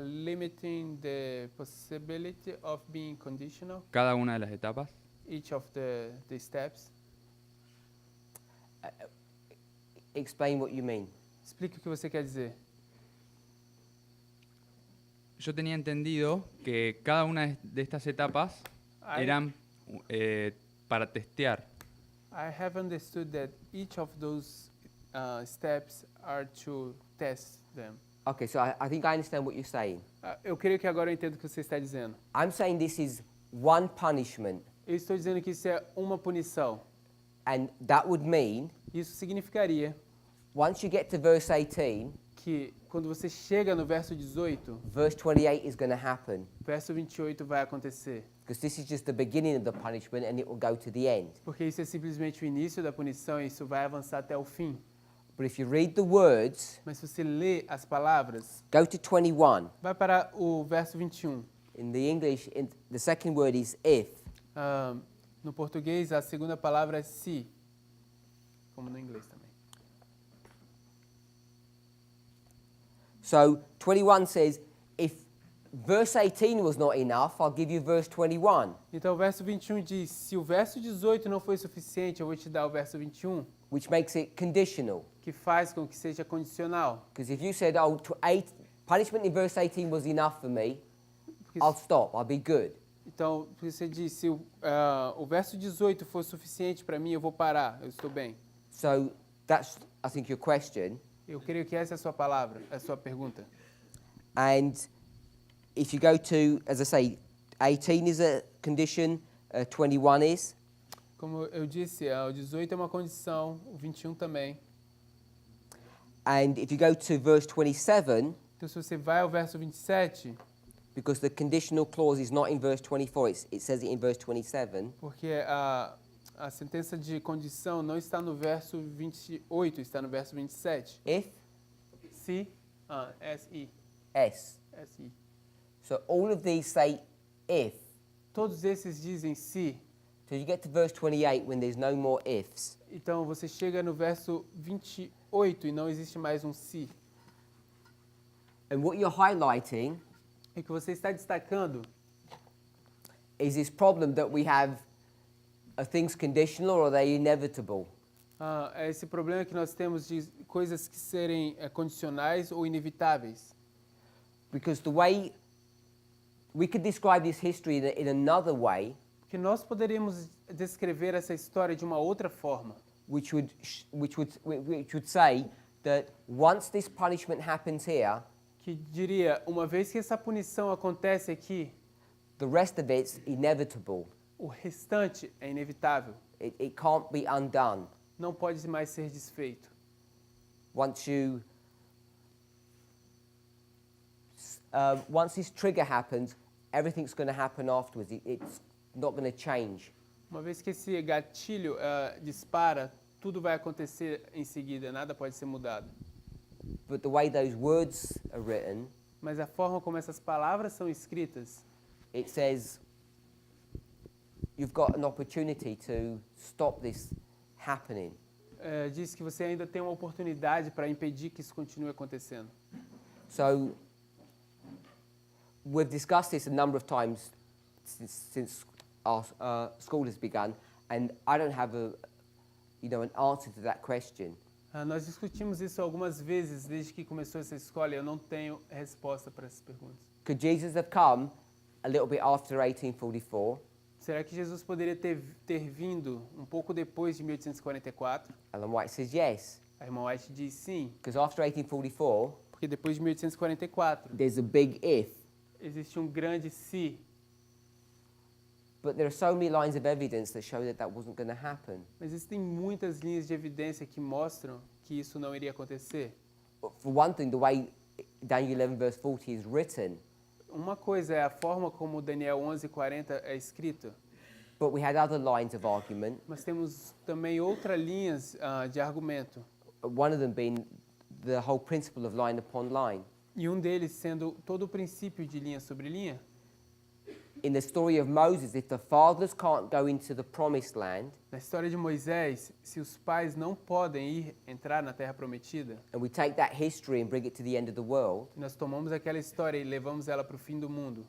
limiting the possibility of being conditional, Cada una de las etapas. each of the steps? Explain what you mean. Explique o que você quer dizer. Yo tenía entendido que cada una de estas etapas eran para testear. I have understood that each of those steps are to test them. Okay, so I think I understand what you're saying. Eu creio que agora eu entendo o que você está dizendo. I'm saying this is one punishment, Eu estou dizendo que isso é uma punição. and that would mean, Isso significaria once you get to verse 18, que quando você chega no verso 18, verse 28 is going to happen, verso 28 vai acontecer. because this is just the beginning of the punishment and it will go to the end. Porque isso é simplesmente o início da punição e isso vai avançar até o fim. But if you read the words, Mas se você lê as palavras, go to 21. vai para o verso 21. In the English, the second word is if. No português, a segunda palavra é se, como no inglês também. So 21 says, if verse 18 was not enough, I'll give you verse 21, Então o verso 21 diz, se o verso 18 não foi suficiente, eu vou te dar o verso 21, which makes it conditional. que faz com que seja condicional. Because if you said, punishment in verse 18 was enough for me, Porque I'll stop, I'll be good. Então, você diz, se o verso 18 for suficiente para mim, eu vou parar, eu estou bem. So that's, I think, your question. Eu creio que essa é a sua palavra, a sua pergunta. And if you go to, as I say, 18 is a condition, 21 is. Como eu disse, o 18 é uma condição, o 21 também. And if you go to verse 27, Então, se você vai ao verso 27, because the conditional clause is not in verse 24, it says it in verse 27. porque a sentença de condição não está no verso 28, está no verso 27. If, Se, S-I, S. S-I. So all of these say if. Todos esses dizem se. So you get to verse 28 when there's no more ifs. Então, você chega no verso 28 e não existe mais um se. And what you're highlighting E o que você está destacando is this problem that we have, are things conditional or are they inevitable? é esse problema que nós temos de coisas que serem condicionais ou inevitáveis. Because the way we could describe this history in another way, Porque nós poderíamos descrever essa história de uma outra forma, which would say that once this punishment happens here, que diria, uma vez que essa punição acontece aqui, the rest of it's inevitable. o restante é inevitável, It can't be undone. não pode mais ser desfeito. Once this trigger happens, everything's going to happen afterwards. It's not going to change. Uma vez que esse gatilho dispara, tudo vai acontecer em seguida, nada pode ser mudado. But the way those words are written, Mas a forma como essas palavras são escritas, it says you've got an opportunity to stop this happening. diz que você ainda tem uma oportunidade para impedir que isso continue acontecendo. So we've discussed this a number of times since our school has begun, and I don't have an answer to that question. Nós discutimos isso algumas vezes desde que começou essa escola e eu não tenho resposta para essas perguntas. Could Jesus have come a little bit after 1844? Será que Jesus poderia ter vindo um pouco depois de 1844? Ellen White says yes, A irmã White diz sim, because after 1844, porque depois de 1844 there's a big if. existe um grande se. But there are so many lines of evidence that show that wasn't going to happen. Mas existem muitas linhas de evidência que mostram que isso não iria acontecer. For one thing, the way Daniel 11 verse 40 is written, Uma coisa é a forma como Daniel 11:40 é escrito, but we had other lines of argument, mas temos também outras linhas de argumento. one of them being the whole principle of line upon line. E um deles sendo todo o princípio de linha sobre linha. In the story of Moses, if the fathers can't go into the promised land, Na história de Moisés, se os pais não podem entrar na Terra Prometida, and we take that history and bring it to the end of the world, nós tomamos aquela história e levamos ela para o fim do mundo.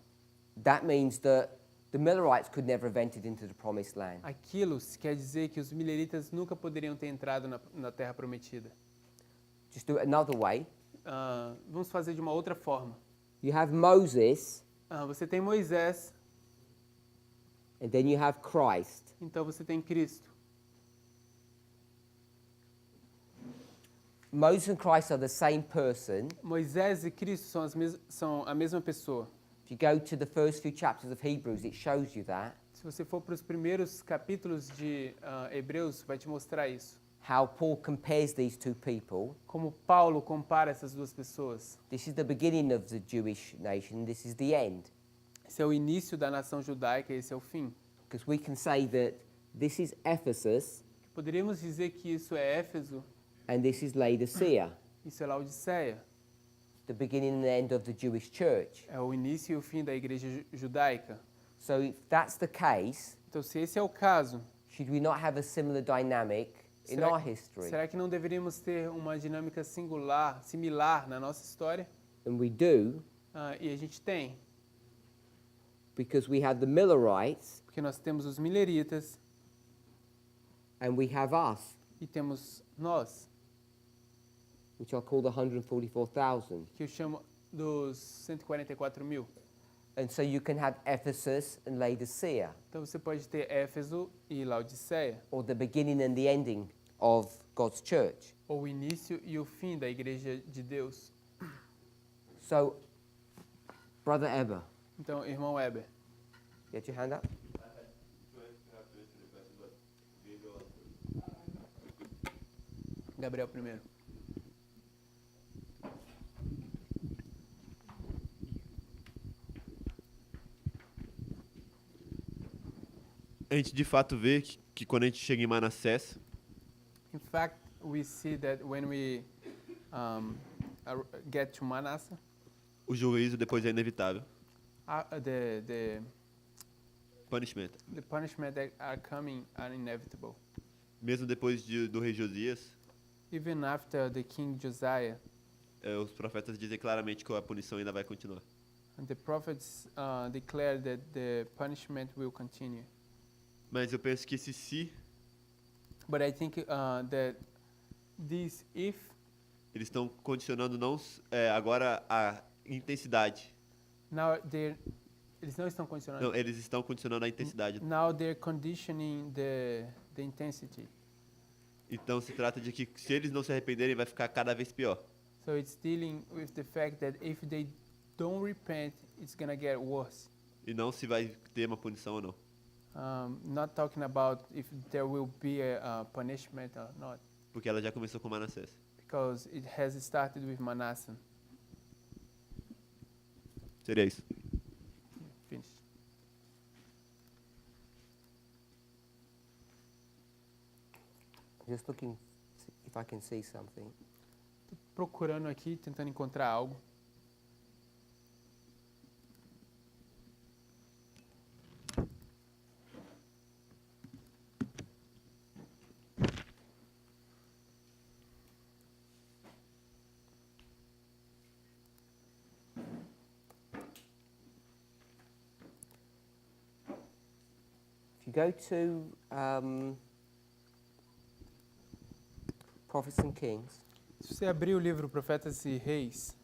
that means that the Millerites could never have entered into the promised land. Aquilo quer dizer que os mileritas nunca poderiam ter entrado na Terra Prometida. Just do it another way. Vamos fazer de uma outra forma. You have Moses, Você tem Moisés, and then you have Christ. então você tem Cristo. Moses and Christ are the same person. Moisés e Cristo são a mesma pessoa. If you go to the first few chapters of Hebrews, it shows you that. Se você for para os primeiros capítulos de Hebreus, vai te mostrar isso. How Paul compares these two people. Como Paulo compara essas duas pessoas. This is the beginning of the Jewish nation, this is the end. Esse é o início da nação judaica, esse é o fim. Because we can say that this is Ephesus Poderíamos dizer que isso é Éfeso, and this is Laodicea, isso é Laodiceia. the beginning and the end of the Jewish church. É o início e o fim da igreja judaica. So if that's the case, Então, se esse é o caso, should we not have a similar dynamic in our history? será que não deveríamos ter uma dinâmica similar na nossa história? And we do, E a gente tem, because we have the Millerites porque nós temos os mileritas and we have us, e temos nós, which are called the 144,000. que eu chamo dos 144 mil. And so you can have Ephesus and Laodicea, Então você pode ter Éfeso e Laodiceia, or the beginning and the ending of God's church. ou o início e o fim da igreja de Deus. So, Brother Eber, Então, irmão Weber, get your hand up. Gabriel primeiro. A gente de fato vê que quando a gente chega em Manassés, In fact, we see that when we get to Manasseh, o juízo depois é inevitável. the Punishment. punishment that are coming are inevitable. Mesmo depois do rei Josias, Even after the king Josiah, os profetas dizem claramente que a punição ainda vai continuar. and the prophets declare that the punishment will continue. Mas eu penso que esse se, But I think that this if eles estão condicionando não agora a intensidade. now eles não estão condicionando. Não, eles estão condicionando a intensidade. Now they're conditioning the intensity. Então se trata de que se eles não se arrependerem, vai ficar cada vez pior. So it's dealing with the fact that if they don't repent, it's gonna get worse. E não se vai ter uma punição ou não. Not talking about if there will be a punishment or not, Porque ela já começou com Manassés. because it has started with Manasseh. Seria isso. Finish. Just looking if I can see something. Procurando aqui, tentando encontrar algo. If you go to Prophets and Kings, Se você abrir o livro Profetas e Reis,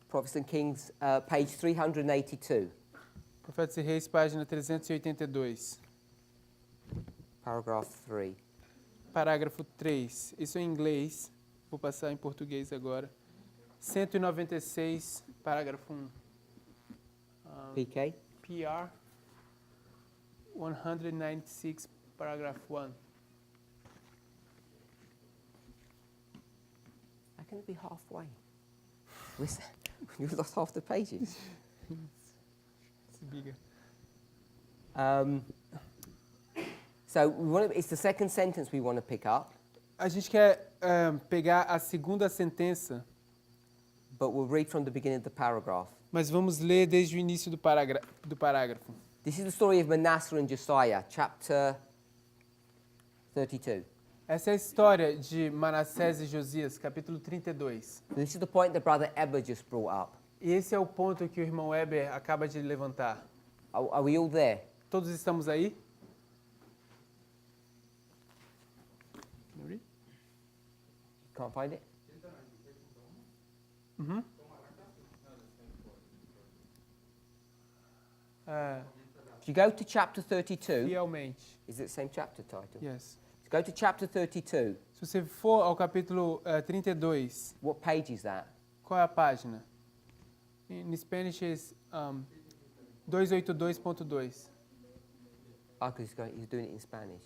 Prophets and Kings, page 382, Profetas e Reis, página 382, paragraph 3. parágrafo 3. Isso é em inglês, vou passar em português agora. 196, parágrafo 1. PK? PR 196, paragraph 1. How can it be halfway? You lost half the pages. It's bigger. So it's the second sentence we want to pick up, A gente quer pegar a segunda sentença, but we'll read from the beginning of the paragraph. mas vamos ler desde o início do parágrafo. This is the story of Manasseh and Josiah, chapter 32. Essa é a história de Manassés e Josias, capítulo 32. This is the point that Brother Eber just brought up. E esse é o ponto que o irmão Weber acaba de levantar. Are we all there? Todos estamos aí? Can't find it? Uhum. If you go to chapter 32, Fielmente. is it the same chapter title? Yes. If you go to chapter 32, Se você for ao capítulo 32, what page is that? qual é a página? In Spanish is 282.2. Oh, because he's doing it in Spanish.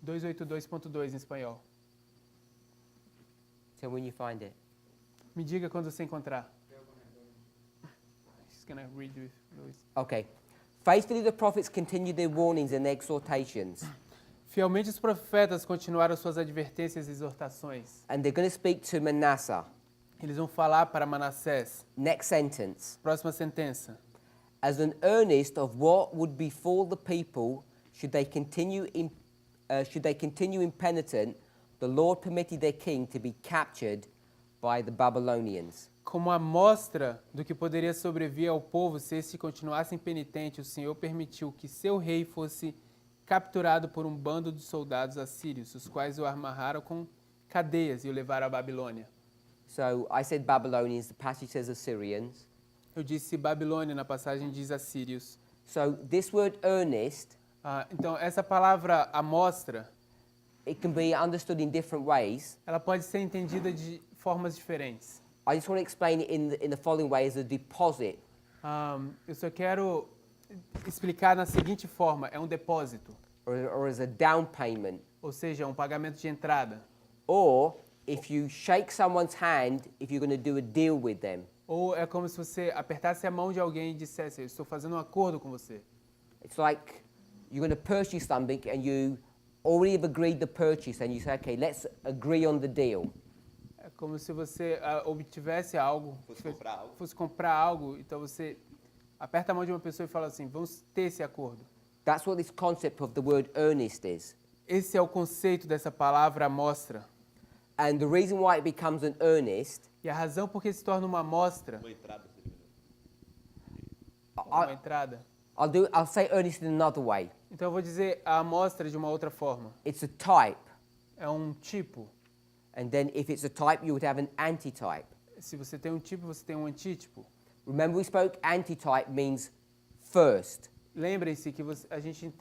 282.2 em espanhol. Tell me when you find it. Me diga quando você encontrar. She's gonna read with Luis. Okay. Faithfully the prophets continued their warnings and exhortations. Fielmente os profetas continuaram suas advertências e exortações. And they're going to speak to Manasseh. Eles vão falar para Manassés. Next sentence. Próxima sentença. As an earnest of what would befall the people should they continue impenitent, the Lord permitted their king to be captured by the Babylonians. Como amostra do que poderia sobrevir ao povo se este continuasse impenitente, o Senhor permitiu que seu rei fosse capturado por um bando de soldados assírios, os quais o amarraram com cadeias e o levaram à Babilônia. So I said Babylonians, the passage says Assyrians. Eu disse Babilônia, na passagem diz assírios. So this word earnest, Então, essa palavra amostra, it can be understood in different ways. ela pode ser entendida de formas diferentes. I just want to explain it in the following way as a deposit. Eu só quero explicar na seguinte forma, é um depósito, Or as a down payment. ou seja, um pagamento de entrada. Or if you shake someone's hand, if you're going to do a deal with them. Ou é como se você apertasse a mão de alguém e dissesse, eu estou fazendo um acordo com você. It's like you're going to purchase something and you already have agreed the purchase and you say, okay, let's agree on the deal. É como se você obtivesse algo, fosse comprar algo, então você aperta a mão de uma pessoa e fala assim, vamos ter esse acordo. That's what this concept of the word earnest is. Esse é o conceito dessa palavra amostra. And the reason why it becomes an earnest, E a razão por que se torna uma amostra, uma entrada. I'll say earnest in another way. Então eu vou dizer a amostra de uma outra forma. It's a type. É um tipo. And then if it's a type, you would have an antitype. Se você tem um tipo, você tem um antítipo. Remember we spoke antitype means first. Lembrem-se que a gente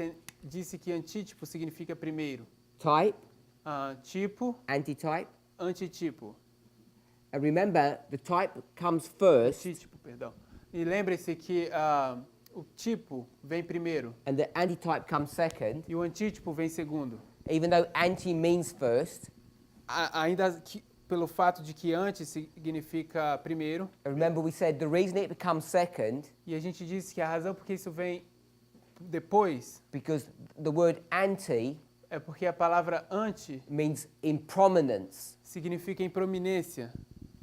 disse que antítipo significa primeiro. Type, Tipo, antitype. antitipo. And remember, the type comes first, Antítipo, perdão. E lembre-se que o tipo vem primeiro and the antitype comes second. e o antítipo vem segundo. Even though anti means first, Ainda que, pelo fato de que antes significa primeiro, and remember we said the reason it becomes second, e a gente disse que a razão por que isso vem depois because the word anti é porque a palavra ante means in prominence. significa em prominência.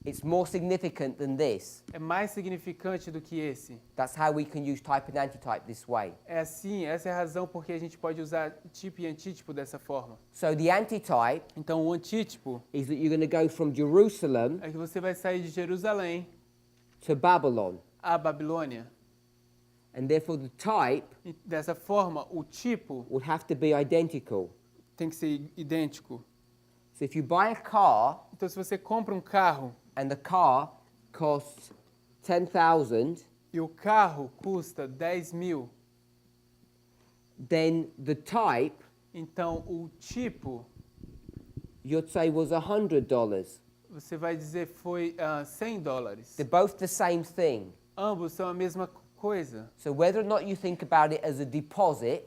It's more significant than this. É mais significante do que esse. That's how we can use type and antitype this way. É assim, essa é a razão por que a gente pode usar tipo e antítipo dessa forma. So the antitype Então, o antítipo is that you're going to go from Jerusalem é que você vai sair de Jerusalém to Babylon. à Babilônia. And therefore the type E dessa forma, o tipo would have to be identical. tem que ser idêntico. So if you buy a car Então, se você compra um carro and the car costs 10,000, e o carro custa 10.000, then the type então o tipo, you'd say was $100. você vai dizer foi $100. They're both the same thing. Ambos são a mesma coisa. So whether or not you think about it as a deposit,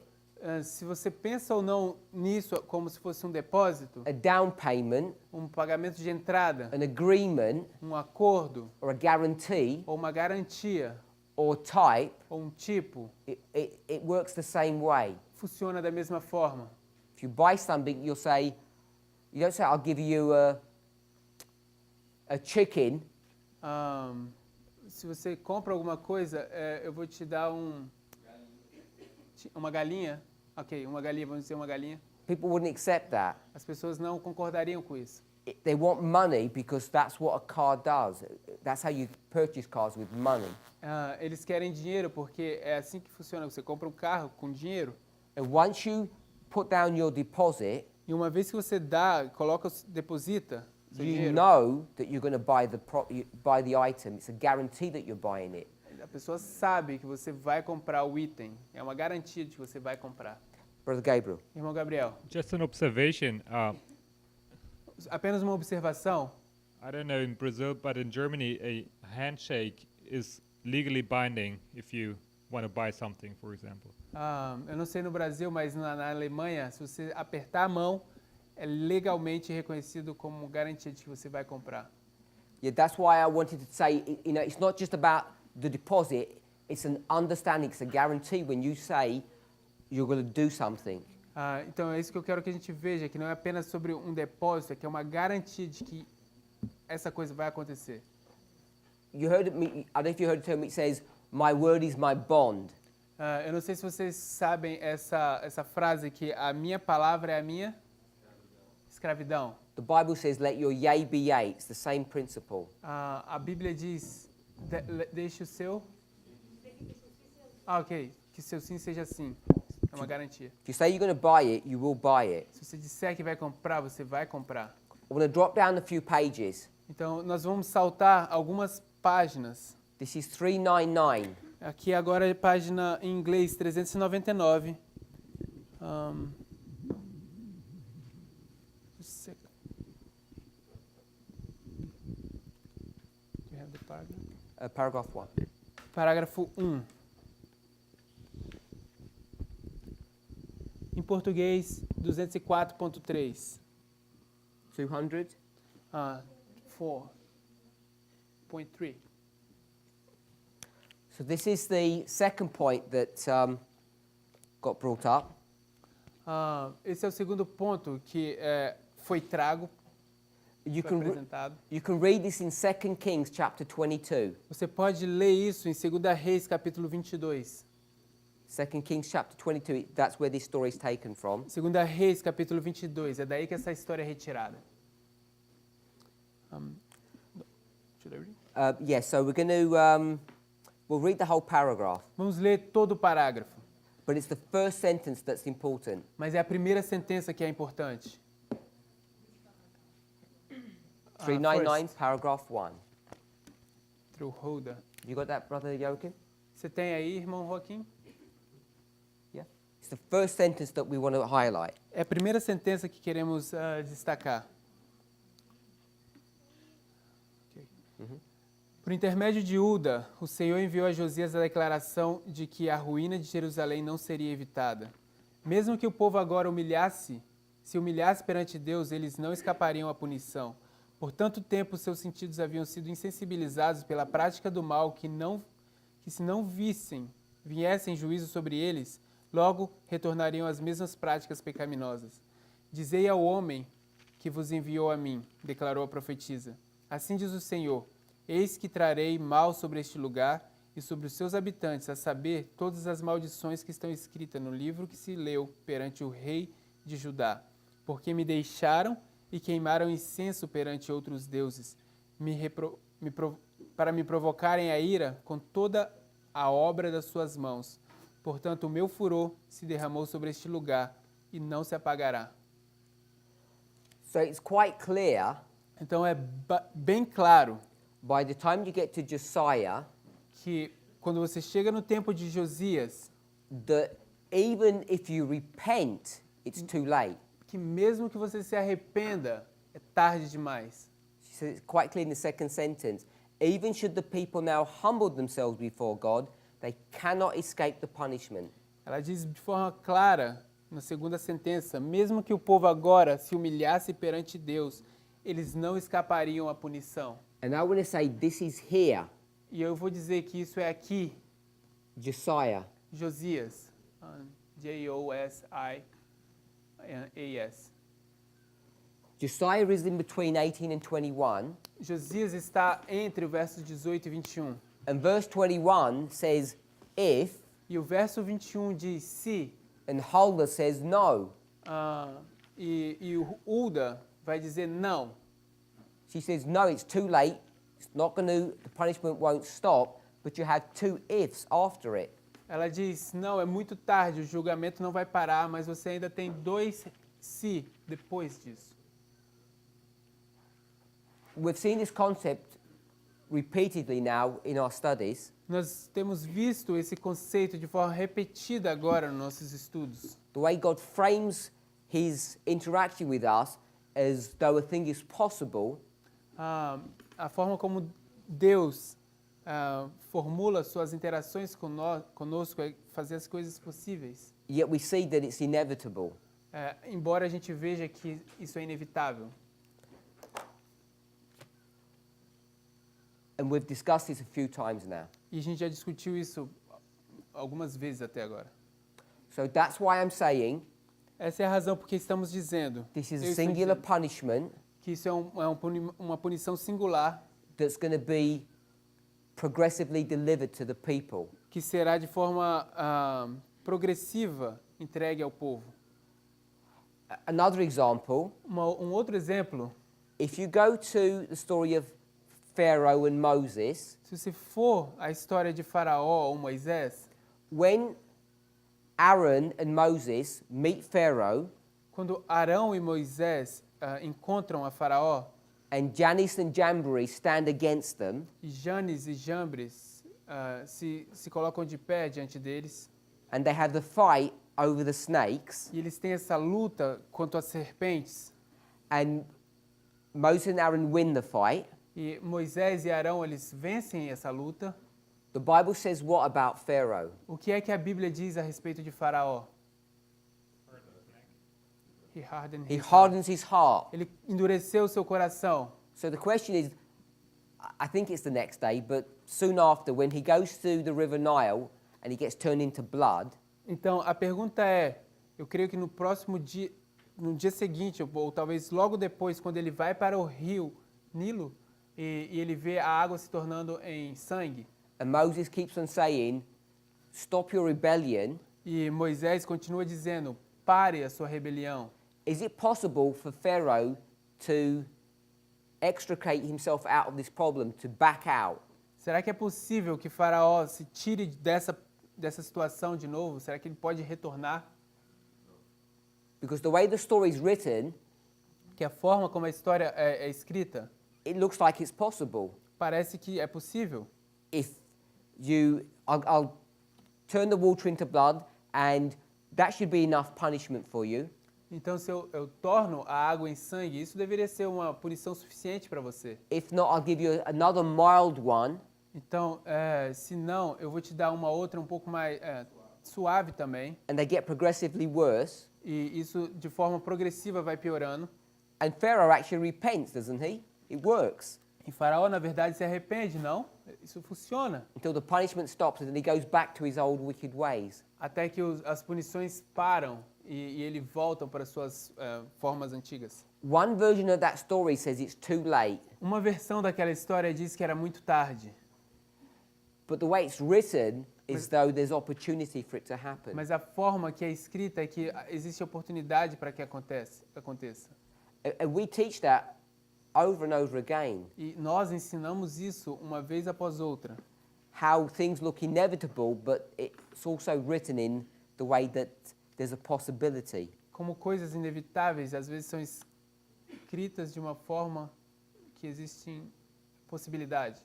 Se você pensa ou não nisso como se fosse um depósito, a down payment, um pagamento de entrada, an agreement, um acordo, or a guarantee, ou uma garantia, or type, ou um tipo, it works the same way. funciona da mesma forma. If you buy something, you don't say, I'll give you a chicken, Se você compra alguma coisa, eu vou te dar uma galinha. Ok, uma galinha, vamos dizer uma galinha. people wouldn't accept that. As pessoas não concordariam com isso. They want money because that's what a car does. That's how you purchase cars, with money. Eles querem dinheiro porque é assim que funciona. Você compra um carro com dinheiro And once you put down your deposit, e uma vez que você deposita seu you dinheiro, know that you're going to buy the item. It's a guarantee that you're buying it. a pessoa sabe que você vai comprar o item. É uma garantia de que você vai comprar. Brother Gabriel. Irmão Gabriel, Just an observation. apenas uma observação. I don't know in Brazil, but in Germany, a handshake is legally binding if you want to buy something, for example. Eu não sei no Brasil, mas na Alemanha, se você apertar a mão, é legalmente reconhecido como garantia de que você vai comprar. Yeah, that's why I wanted to say, it's not just about the deposit. It's an understanding. It's a guarantee when you say you're going to do something. Então é isso que eu quero que a gente veja, que não é apenas sobre um depósito, é que é uma garantia de que essa coisa vai acontecer. You heard me. I don't know if you heard it tell me. It says, "My word is my bond." Eu não sei se vocês sabem essa frase que a minha palavra é a minha escravidão. The Bible says, "Let your yea be yea." It's the same principle. A Bíblia diz, deixe o seu... ok, que seu sim seja sim. É uma garantia. If you say you're going to buy it, you will buy it. Se você disser que vai comprar, você vai comprar. I'm going to drop down a few pages. Então, nós vamos saltar algumas páginas. This is 399. Aqui agora é página em inglês 399. Just a second. Do you have the paragraph? Paragraph 1. Parágrafo 1. Em português, 204.3. 200. 4.3. So this is the second point that got brought up. Esse é o segundo ponto que foi trago, You foi can, apresentado. you can read this in 2 Kings chapter 22. Você pode ler isso em 2 Reis, capítulo 22. 2 Kings chapter 22, that's where this story is taken from. 2 Reis, capítulo 22. É daí que essa história é retirada. Should I read? Yes, so we're going to, we'll read the whole paragraph. Vamos ler todo o parágrafo. But it's the first sentence that's important. Mas é a primeira sentença que é importante. 399, first. paragraph 1. Through Hoda. You got that, Brother Joachim? Você tem aí, irmão Joaquim? Yeah. It's the first sentence that we want to highlight. É a primeira sentença que queremos destacar. Okay. Por intermédio de Uda, o Senhor enviou a Josias a declaração de que a ruína de Jerusalém não seria evitada. Mesmo que o povo agora se humilhasse perante Deus, eles não escapariam à punição. Por tanto tempo, seus sentidos haviam sido insensibilizados pela prática do mal que se não viessem juízo sobre eles, logo retornariam às mesmas práticas pecaminosas. Dizei ao homem que vos enviou a mim, declarou a profetisa. Assim diz o Senhor, eis que trarei mal sobre este lugar e sobre os seus habitantes, a saber, todas as maldições que estão escritas no livro que se leu perante o rei de Judá, porque me deixaram e queimaram incenso perante outros deuses, para me provocarem a ira com toda a obra das suas mãos. Portanto, o meu furor se derramou sobre este lugar e não se apagará. So it's quite clear, Então é bem claro by the time you get to Josiah, que quando você chega no tempo de Josias, that even if you repent, it's too late. que mesmo que você se arrependa, é tarde demais. So it's quite clear in the second sentence. Even should the people now humble themselves before God, they cannot escape the punishment. Ela diz de forma clara, na segunda sentença, mesmo que o povo agora se humilhasse perante Deus, eles não escapariam à punição. And I want to say this is here, E eu vou dizer que isso é aqui, Josiah. Josias, Josias. Josiah is in between 18 and 21. Josias está entre o verso 18 e 21. And verse 21 says, if, E o verso 21 diz se, and Huldah says no. e o Uda vai dizer não. She says, no, it's too late. It's not going to, the punishment won't stop, but you have two ifs after it. Ela diz, não, é muito tarde, o julgamento não vai parar, mas você ainda tem dois se depois disso. We've seen this concept repeatedly now in our studies. Nós temos visto esse conceito de forma repetida agora nos nossos estudos. The way God frames his interaction with us as though a thing is possible, A forma como Deus formula suas interações conosco é fazer as coisas possíveis. yet we see that it's inevitable. Embora a gente veja que isso é inevitável. And we've discussed this a few times now. E a gente já discutiu isso algumas vezes até agora. So that's why I'm saying Essa é a razão porque estamos dizendo this is eu a estou singular dizendo punishment que isso é uma punição singular that's going to be progressively delivered to the people. que será de forma progressiva entregue ao povo. Another example, Um outro exemplo, if you go to the story of Pharaoh and Moses, se você for a história de Faraó ou Moisés, when Aaron and Moses meet Pharaoh quando Arão e Moisés encontram a Faraó, and Jannes and Jambres stand against them, e Janes e Jambres se colocam de pé diante deles, and they have the fight over the snakes, e eles têm essa luta contra as serpentes, and Moses and Aaron win the fight, e Moisés e Arão eles vencem essa luta. the Bible says what about Pharaoh? O que é que a Bíblia diz a respeito de Faraó? He He hardens his heart. Ele endureceu seu coração. So the question is, I think it's the next day, but soon after, when he goes through the River Nile and he gets turned into blood, Então, a pergunta é, eu creio que no próximo dia, no dia seguinte, ou talvez logo depois, quando ele vai para o rio Nilo, e ele vê a água se tornando em sangue, and Moses keeps on saying, stop your rebellion, e Moisés continua dizendo, pare a sua rebelião. is it possible for Pharaoh to extricate himself out of this problem, to back out? Será que é possível que Faraó se tire dessa situação de novo? Será que ele pode retornar? Because the way the story is written, Que a forma como a história é escrita, it looks like it's possible. parece que é possível. If I'll turn the water into blood, and that should be enough punishment for you. Então, se eu torno a água em sangue, isso deveria ser uma punição suficiente para você. If not, I'll give you another mild one. Então, se não, eu vou te dar uma outra um pouco mais suave também. And they get progressively worse. E isso, de forma progressiva, vai piorando. And Pharaoh actually repents, doesn't he? It works. E Faraó, na verdade, se arrepende, não? Isso funciona. Until the punishment stops and then he goes back to his old wicked ways. Até que as punições param e ele volta para suas formas antigas. One version of that story says it's too late. Uma versão daquela história diz que era muito tarde. But the way it's written is though there's opportunity for it to happen. Mas a forma que é escrita é que existe oportunidade para que aconteça. And we teach that over and over again. E nós ensinamos isso uma vez após outra. How things look inevitable, but it's also written in the way that there's a possibility. Como coisas inevitáveis, às vezes são escritas de uma forma que existe possibilidade.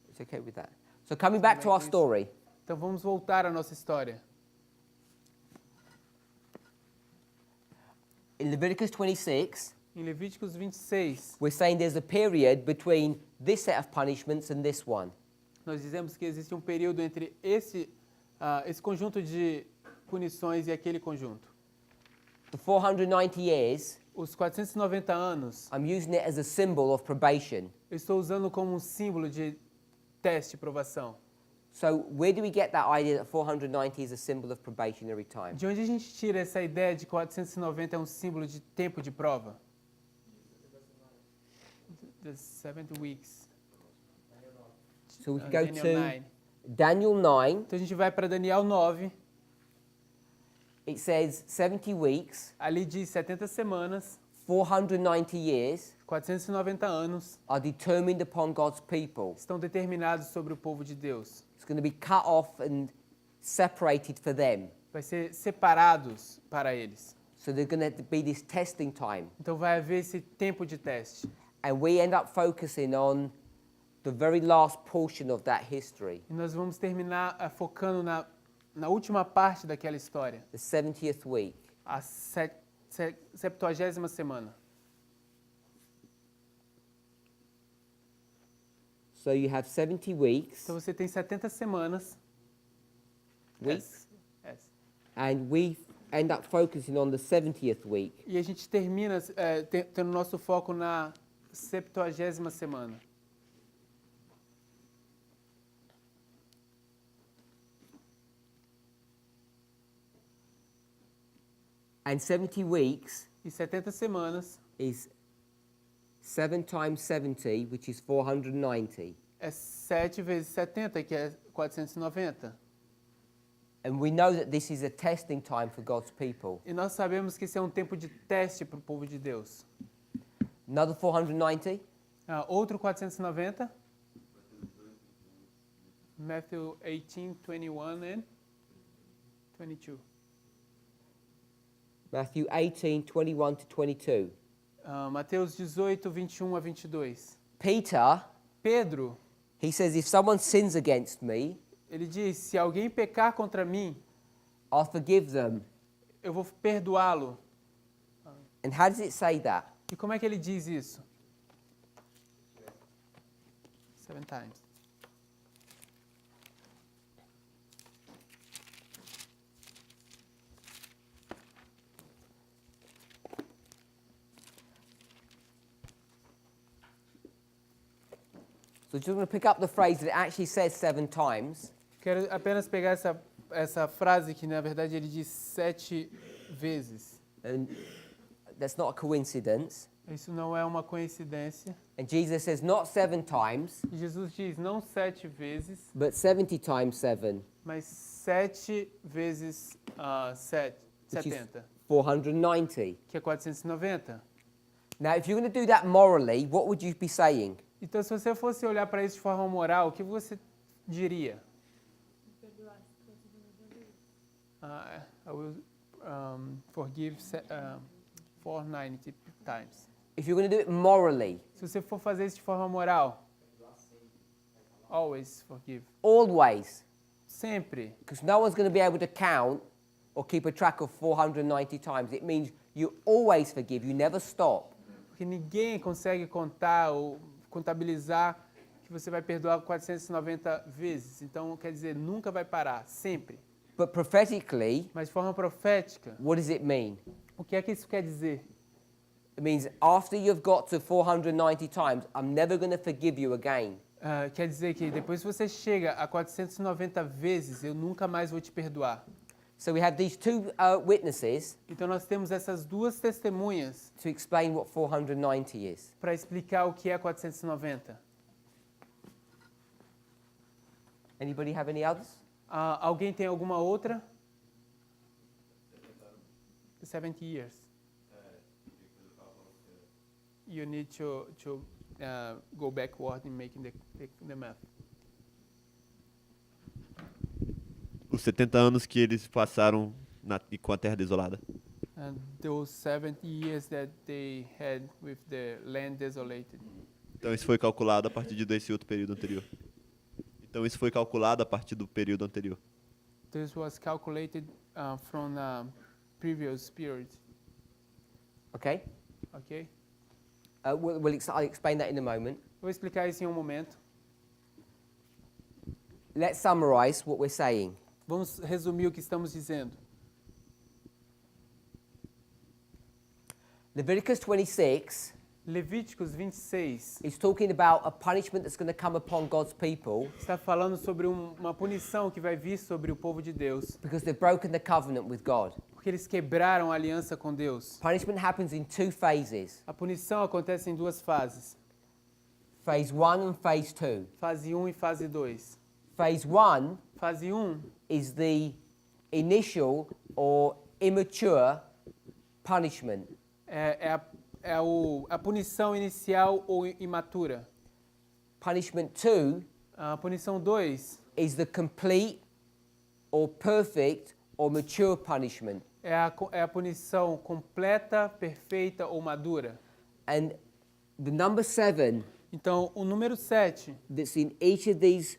It's okay with that. So coming back to our story. Então vamos voltar à nossa história. In Leviticus 26, Em Levíticos 26, we're saying there's a period between this set of punishments and this one. nós dizemos que existe um período entre esse conjunto de punições e aquele conjunto. The 490 years, Os 490 anos, I'm using it as a symbol of probation. eu estou usando como um símbolo de teste, provação. So where do we get that idea that 490 is a symbol of probationary time? De onde a gente tira essa ideia de que 490 é um símbolo de tempo de prova? The 70 weeks. So we can go Daniel to 9. Daniel 9. Então a gente vai para Daniel 9. It says 70 weeks, Ali diz 70 semanas, 490 years 490 anos are determined upon God's people. estão determinados sobre o povo de Deus. It's going to be cut off and separated for them. Vai ser separados para eles. So there's going to be this testing time. Então vai haver esse tempo de teste. And we end up focusing on the very last portion of that history, E nós vamos terminar focando na última parte daquela história, the 70th week. a 70ª semana. So you have 70 weeks, Então você tem 70 semanas. weeks, Yes. and we end up focusing on the 70th week. E a gente termina tendo nosso foco na 70ª semana. And 70 weeks E 70 semanas is 7 times 70, which is 490. é 7 vezes 70, que é 490. And we know that this is a testing time for God's people. E nós sabemos que esse é um tempo de teste para o povo de Deus. Another 490, Outro 490. Matthew 18, 21 and 22. Matthew 18, 21 to 22. Mateus 18, 21 a 22. Peter, Pedro, he says, if someone sins against me, ele diz, se alguém pecar contra mim, I'll forgive them. eu vou perdoá-lo. And how does it say that? E como é que ele diz isso? 7 times. So just going to pick up the phrase that it actually says 7 times. Quero apenas pegar essa frase que, na verdade, ele diz 7 vezes. And that's not a coincidence. Isso não é uma coincidência. And Jesus says not 7 times, E Jesus diz não 7 vezes, but 70 times 7, mas 7 vezes 7, which is 70, 490. que é 490. Now, if you're going to do that morally, what would you be saying? Então, se você fosse olhar para isso de forma moral, o que você diria? I will forgive 490 times. If you're going to do it morally, Se você for fazer isso de forma moral, always forgive. always, Sempre. because no one's going to be able to count or keep a track of 490 times. It means you always forgive, you never stop. Porque ninguém consegue contar ou contabilizar que você vai perdoar 490 vezes. Então, quer dizer, nunca vai parar, sempre. But prophetically, Mas de forma profética, what does it mean? o que é que isso quer dizer? It means after you've got to 490 times, I'm never going to forgive you again. Quer dizer que depois que você chega a 490 vezes, eu nunca mais vou te perdoar. So we have these two witnesses Então nós temos essas duas testemunhas to explain what 490 is. para explicar o que é 490. Anybody have any others? Alguém tem alguma outra? 70 years. You need to go backward in making the math. Os 70 anos que eles passaram com a terra desolada. And those 70 years that they had with the land desolated. Então isso foi calculado a partir desse outro período anterior. Então isso foi calculado a partir do período anterior. This was calculated from a previous period. Okay? Ok? I'll explain that in a moment. Vou explicar isso em um momento. Let's summarize what we're saying. Vamos resumir o que estamos dizendo. Leviticus 26 Levíticos 26 is talking about a punishment that's going to come upon God's people está falando sobre uma punição que vai vir sobre o povo de Deus, because they've broken the covenant with God. porque eles quebraram a aliança com Deus. Punishment happens in two phases, A punição acontece em duas fases, phase 1 and phase 2. fase 1 e fase 2. Phase 1 Fase 1 is the initial or immature punishment. é a punição inicial ou imatura. Punishment 2 A punição 2 is the complete or perfect or mature punishment. é a punição completa, perfeita ou madura. And the number 7 Então, o número 7, that's in each of these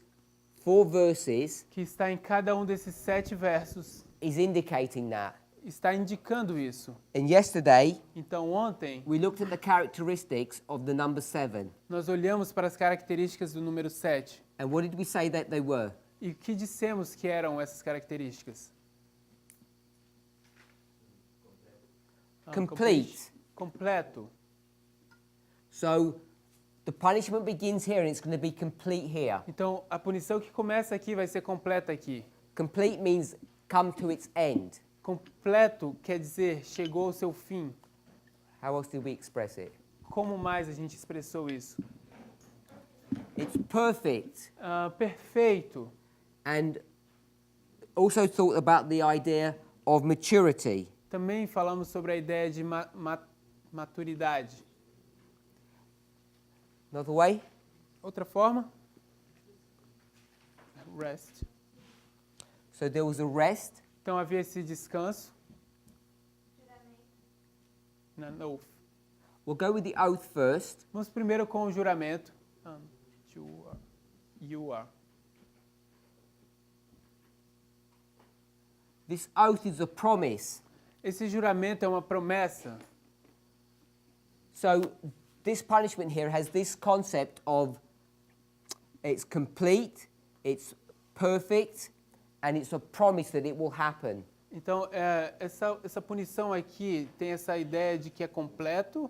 4 verses que está em cada um desses 7 versos, is indicating that. está indicando isso. And yesterday, Então, ontem, we looked at the characteristics of the number 7. nós olhamos para as características do número 7. And what did we say that they were? E o que dissemos que eram essas características? Complete. Completo. So the punishment begins here and it's going to be complete here. Então, a punição que começa aqui vai ser completa aqui. Complete means come to its end. Completo quer dizer chegou ao seu fim. How else did we express it? Como mais a gente expressou isso? It's perfect. Perfeito. And also thought about the idea of maturity. Também falamos sobre a ideia de maturidade. Another way? Outra forma? Rest. So there was a rest. Então havia esse descanso. Não. We'll go with the oath first. Vamos primeiro com o juramento. You are. This oath is a promise. Esse juramento é uma promessa. So this punishment here has this concept of it's complete, it's perfect, and it's a promise that it will happen. Então, essa punição aqui tem essa ideia de que é completo,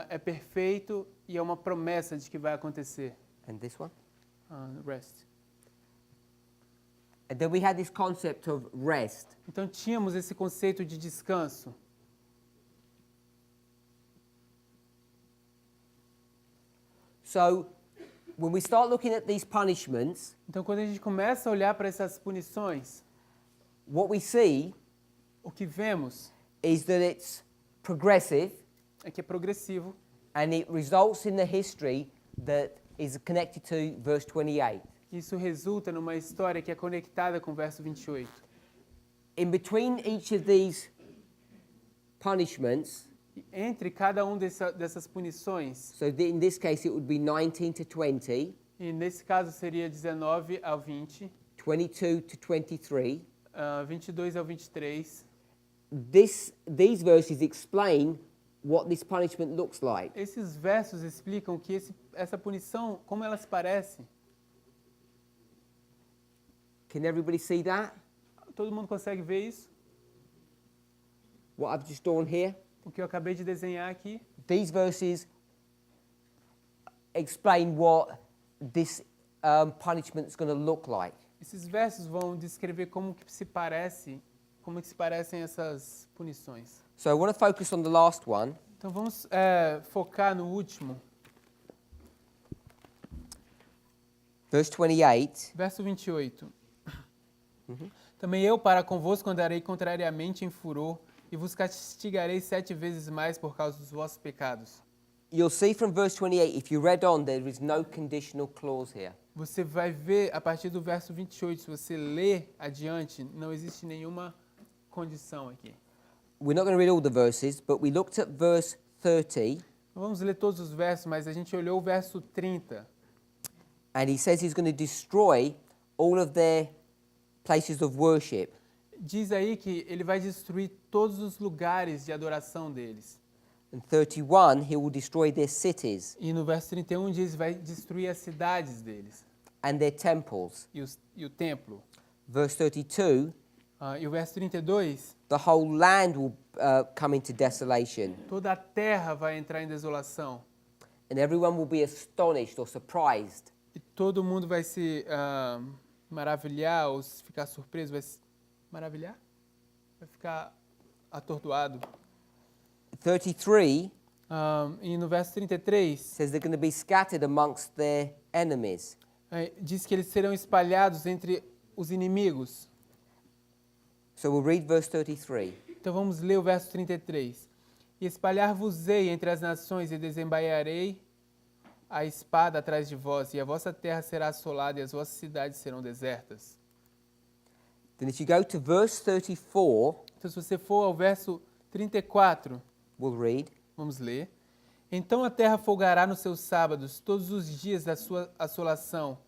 é perfeito e é uma promessa de que vai acontecer. And this one? Rest. And then we had this concept of rest. Então, tínhamos esse conceito de descanso. So when we start looking at these punishments, Então, quando a gente começa a olhar para essas punições, what we see o que vemos is that it's progressive é que é progressivo and it results in the history that is connected to verse 28. Isso resulta numa história que é conectada com o verso 28. In between each of these punishments, E entre cada um dessas punições, so in this case it would be 19 to 20, e nesse caso seria 19 ao 20, 22 to 23, 22 ao 23. These verses explain what this punishment looks like. Esses versos explicam que essa punição, como ela se parece. Can everybody see that? Todo mundo consegue ver isso? What I've just drawn here? O que eu acabei de desenhar aqui. These verses explain what this punishment is going to look like. Esses versos vão descrever como que se parecem essas punições. So I want to focus on the last one. Então vamos focar no último, Verse 28. verso 28. Também eu para convosco andarei contrariamente em furor e vos castigarei 7 vezes mais por causa dos vossos pecados. You'll see from verse 28, if you read on, there is no conditional clause here. Você vai ver a partir do verso 28, se você ler adiante, não existe nenhuma condição aqui. We're not going to read all the verses, but we looked at verse 30, Não vamos ler todos os versos, mas a gente olhou o verso 30. and he says he's going to destroy all of their places of worship. Diz aí que ele vai destruir todos os lugares de adoração deles. In 31, he will destroy their cities E no verso 31 diz vai destruir as cidades deles and their temples. e o templo. Verse 32, E o verso 32, the whole land will come into desolation, toda a terra vai entrar em desolação. and everyone will be astonished or surprised. E todo mundo vai se maravilhar ou se ficar surpreso. Vai se maravilhar? Vai ficar atordoado. 33 E no verso 33, says they're going to be scattered amongst their enemies. diz que eles serão espalhados entre os inimigos. So we'll read verse 33. Então vamos ler o verso 33. E espalhar-vos-ei entre as nações e desembaiarei a espada atrás de vós, e a vossa terra será assolada e as vossas cidades serão desertas. Then if you go to verse 34, Então se você for ao verso 34, we'll read. vamos ler. Então a terra folgará nos seus sábados todos os dias da sua assolação,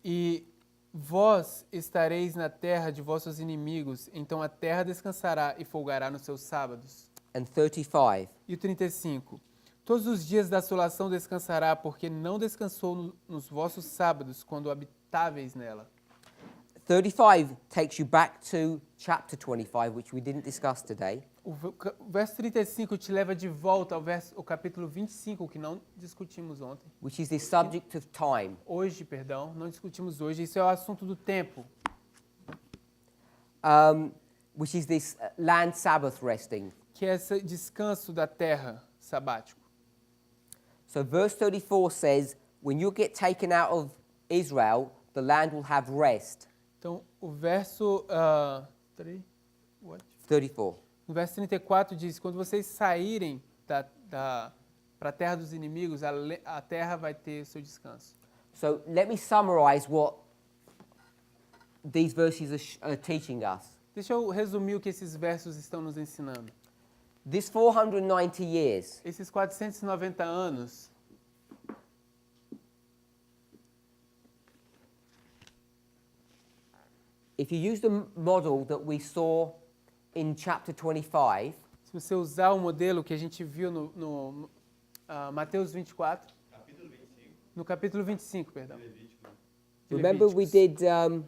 e vós estareis na terra de vossos inimigos, então a terra descansará e folgará nos seus sábados. And 35. E o 35. Todos os dias da assolação descansará, porque não descansou nos vossos sábados, quando habitáveis nela. 35 takes you back to chapter 25, which we didn't discuss today. O verso 35 te leva de volta ao capítulo 25, que não discutimos ontem. Which is the subject of time. Hoje, perdão, não discutimos hoje. Isso é o assunto do tempo. Which is this land Sabbath resting. Que é esse descanso da terra sabático. So verse 34 says, when you get taken out of Israel, the land will have rest. Então, o verso 34. no verso 34 diz, quando vocês saírem para a terra dos inimigos, a terra vai ter seu descanso. So let me summarize what these verses are teaching us. Deixa eu resumir o que esses versos estão nos ensinando. This 490 years Esses 490 anos, if you use the model that we saw in chapter 25, se você usar o modelo que a gente viu no Mateus 24, no capítulo 25, perdão. de remember we Levíticos. did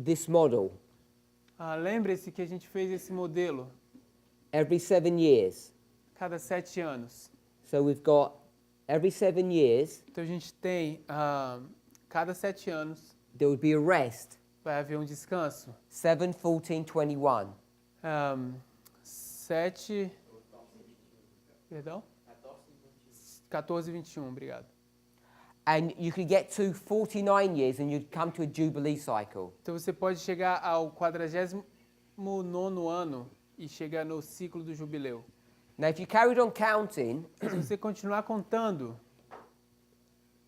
this model Lembre-se que a gente fez esse modelo every 7 years. cada 7 anos. So we've got every 7 years, Então a gente tem, cada 7 anos, there would be a rest. vai haver um descanso. 7, 14, 21. 7, perdão? 14 e 21, obrigado. And you could get to 49 years and you'd come to a Jubilee cycle. Então você pode chegar ao 49º ano e chegar no ciclo do jubileu. Now, if you carried on counting, Se você continuar contando,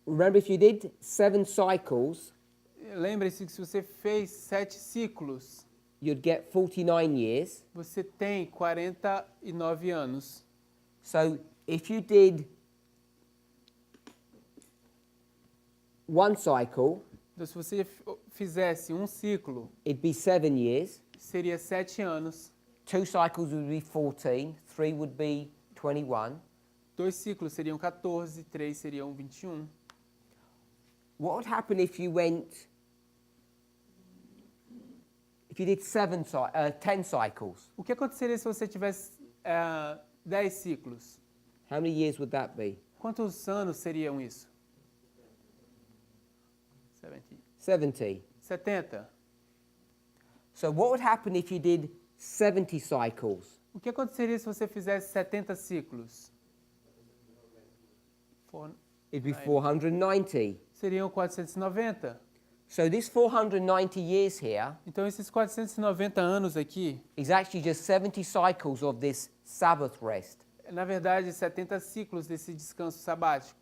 remember if you did 7 cycles, lembre-se que se você fez 7 ciclos, you'd get 49 years. você tem 49 anos. So if you did 1 cycle, Então, se você fizesse um ciclo, it'd be 7 years. seria 7 anos. 2 cycles would be 14. 3 would be 21. 2 ciclos seriam 14, 3 seriam 21. What would happen if you did 10 cycles? O que aconteceria se você tivesse 10 ciclos? How many years would that be? Quantos anos seriam isso? 70. 70. 70. So what would happen if you did 70 cycles? O que aconteceria se você fizesse 70 ciclos? It'd be 490. Seriam 490. So this 490 years here Então, esses 490 anos aqui, is actually just 70 cycles of this Sabbath rest. na verdade, 70 ciclos desse descanso sabático.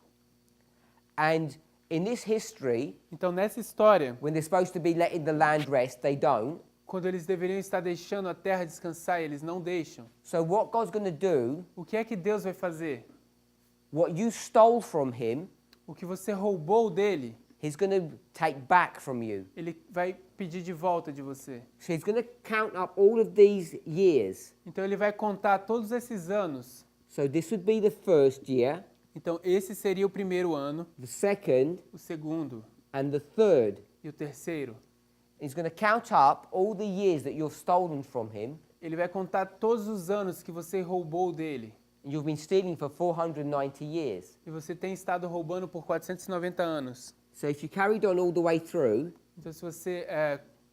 And in this history, Então, nessa história, when they're supposed to be letting the land rest, they don't. quando eles deveriam estar deixando a terra descansar, eles não deixam. So what God's going to do, O que é que Deus vai fazer? what you stole from him, O que você roubou dele, he's going to take back from you. ele vai pedir de volta de você. So he's going to count up all of these years. Então, ele vai contar todos esses anos. So this would be the first year, Então, esse seria o primeiro ano, the second, o segundo and the third. e o terceiro. He's going to count up all the years that you've stolen from him, Ele vai contar todos os anos que você roubou dele. and you've been stealing for 490 years. E você tem estado roubando por 490 anos. So if you carried on all the way through, Então, se você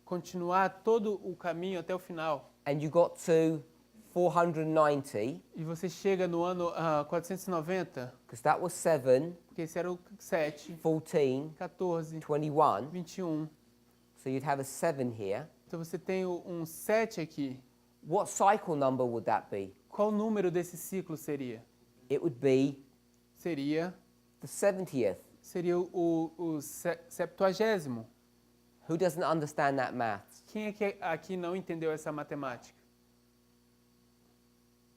continuar todo o caminho até o final, and you got to 490, e você chega no ano 490, because that was 7, porque esse era o 7, 14, 14, 21, 21. so you'd have a 7 here. Então, você tem um 7 aqui. What cycle number would that be? Qual número desse ciclo seria? It would be Seria the 70th. o 70º. Who doesn't understand that maths? Quem é que aqui não entendeu essa matemática?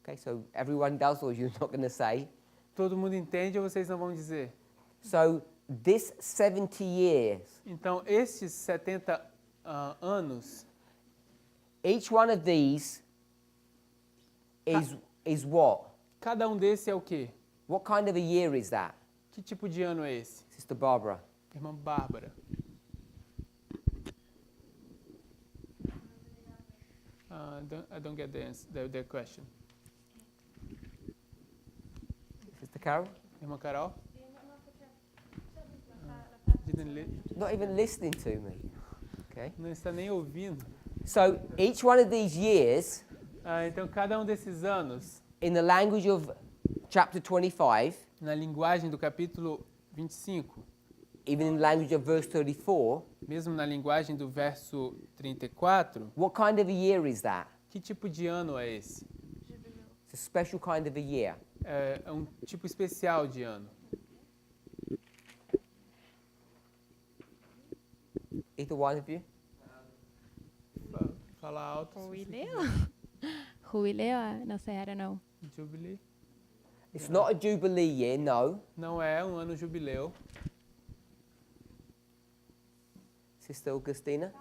Okay, so everyone does, or you're not going to say. Todo mundo entende ou vocês não vão dizer? So this 70 years, Então, estes 70 anos, each one of these is what? cada um desse é o quê? What kind of a year is that? Que tipo de ano é esse? Sister Barbara. Irmã Bárbara. I don't get the question. Sister Carol? Irmã Carol? Not even listening to me. Okay. Não está nem ouvindo. So each one of these years, Então, cada um desses anos, in the language of chapter 25, na linguagem do capítulo 25, even in the language of verse 34, mesmo na linguagem do verso 34, what kind of a year is that? que tipo de ano é esse? It's a special kind of a year. É um tipo especial de ano. Either one of you? Fala alto. Jubileo. Jubileo, no sé, I don't know. Jubilee. It's not a jubilee year, no. Não é um ano jubileu. Sister Augustina?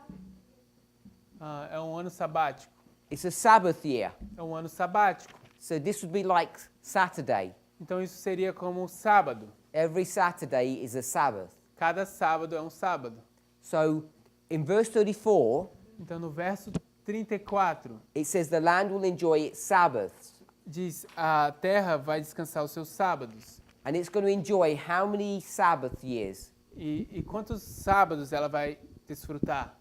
É um ano sabático. It's a Sabbath year. É um ano sabático. So this would be like Saturday. Então isso seria como um sábado. Every Saturday is a Sabbath. Cada sábado é um sábado. So in verse 34, Então no verso 34 it says the land will enjoy its Sabbaths. diz: a terra vai descansar os seus sábados. And it's going to enjoy how many Sabbath years? E quantos sábados ela vai desfrutar?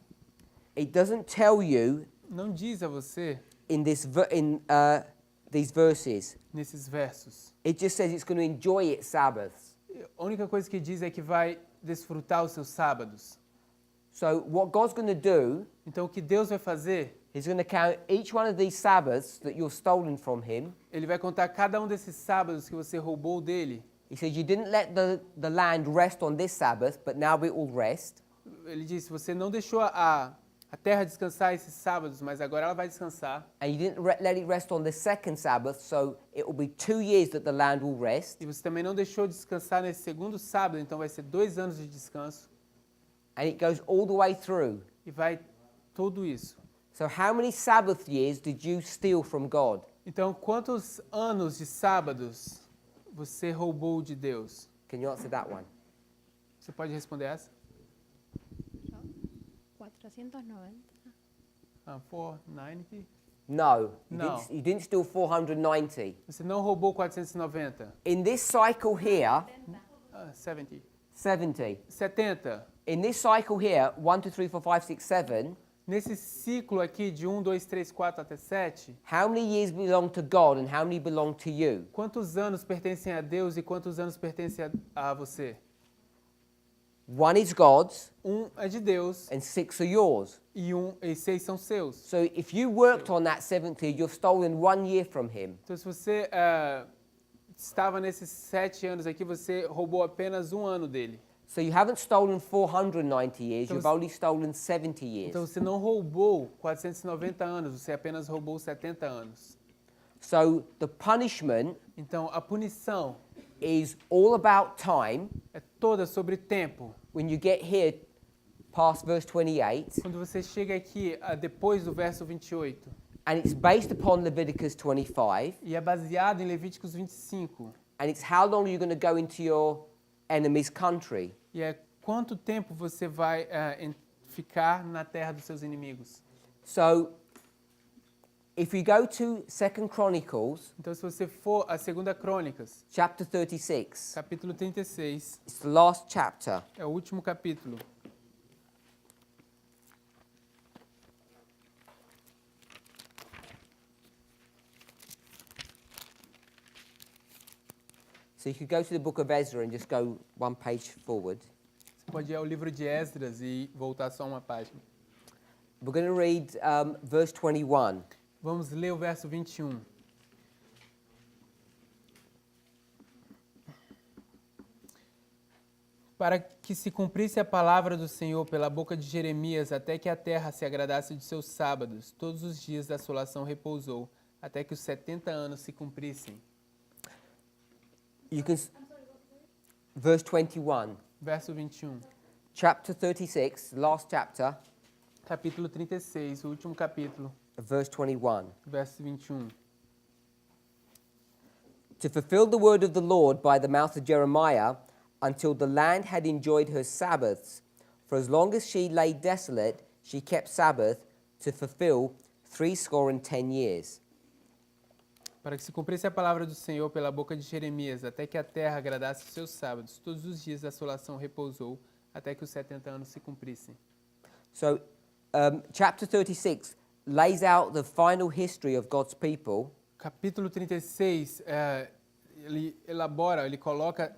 It doesn't tell you Não diz a você in these verses. nesses versos. It just says it's going to enjoy its Sabbaths. A única coisa que diz é que vai desfrutar os seus sábados. So what God's going to do, Então o que Deus vai fazer? He's going to count each one of these Sabbaths that you've stolen from Him. Ele vai contar cada um desses sábados que você roubou dele. He says, you didn't let the land rest on this Sabbath, but now it will rest. Ele disse: você não deixou a terra descansar esses sábados, mas agora ela vai descansar. And you didn't let it rest on the second Sabbath, so it will be 2 years that the land will rest. E você também não deixou descansar nesse segundo sábado, então vai ser 2 anos de descanso. And it goes all the way through. e vai tudo isso. So how many Sabbath years did you steal from God? Então, quantos anos de sábados você roubou de Deus? Can you answer that one? Você pode responder essa? 490. 490. No. No. You didn't steal 490. Você não roubou 490. In this cycle here, 70. 70. 70. In this cycle here, 1, 2, 3, 4, 5, 6, 7, Nesse ciclo aqui de 1, 2, 3, 4 até 7, how many years belong to God and how many belong to you? quantos anos pertencem a Deus e quantos anos pertencem a você? 1 is God's É de Deus and 6 are yours. e 6 são seus. So if you worked on that 7th year, you've stolen 1 year from him. Então, se você estava nesses 7 anos aqui, você roubou apenas um ano dele. So you haven't stolen 490 years, Então, you've only stolen 70 years. Então, você não roubou 490 anos, você apenas roubou 70 anos. So the punishment Então, a punição is all about time. é toda sobre tempo. When you get here past verse 28, Quando você chega aqui, depois do verso 28, and it's based upon Leviticus 25, e é baseado em Levíticos 25, and it's how long you're going to go into your enemy's country. e é quanto tempo você vai ficar na terra dos seus inimigos. So if we go to 2 Chronicles, Então, se você for a 2ª Crônicas, chapter 36, capítulo 36, it's the last chapter. é o último capítulo. So you could go to the book of Ezra and just go one page forward. Você pode ir ao livro de Esdras e voltar só uma página. We're going to read verse 21. Vamos ler o verso 21. Para que se cumprisse a palavra do Senhor pela boca de Jeremias, até que a terra se agradasse de seus sábados, todos os dias da assolação repousou, até que os 70 anos se cumprissem. You can verse 21. Verso 21. Chapter 36, last chapter, Capítulo 36, o último capítulo, verse 21. verso 21. To fulfill the word of the Lord by the mouth of Jeremiah, until the land had enjoyed her Sabbaths. For as long as she lay desolate, she kept Sabbath to fulfill 70 years. Para que se cumprisse a palavra do Senhor pela boca de Jeremias, até que a terra agradasse os seus sábados, todos os dias da assolação repousou, até que os 70 anos se cumprissem. So, chapter 36 lays out the final history of God's people. Capítulo 36, ele coloca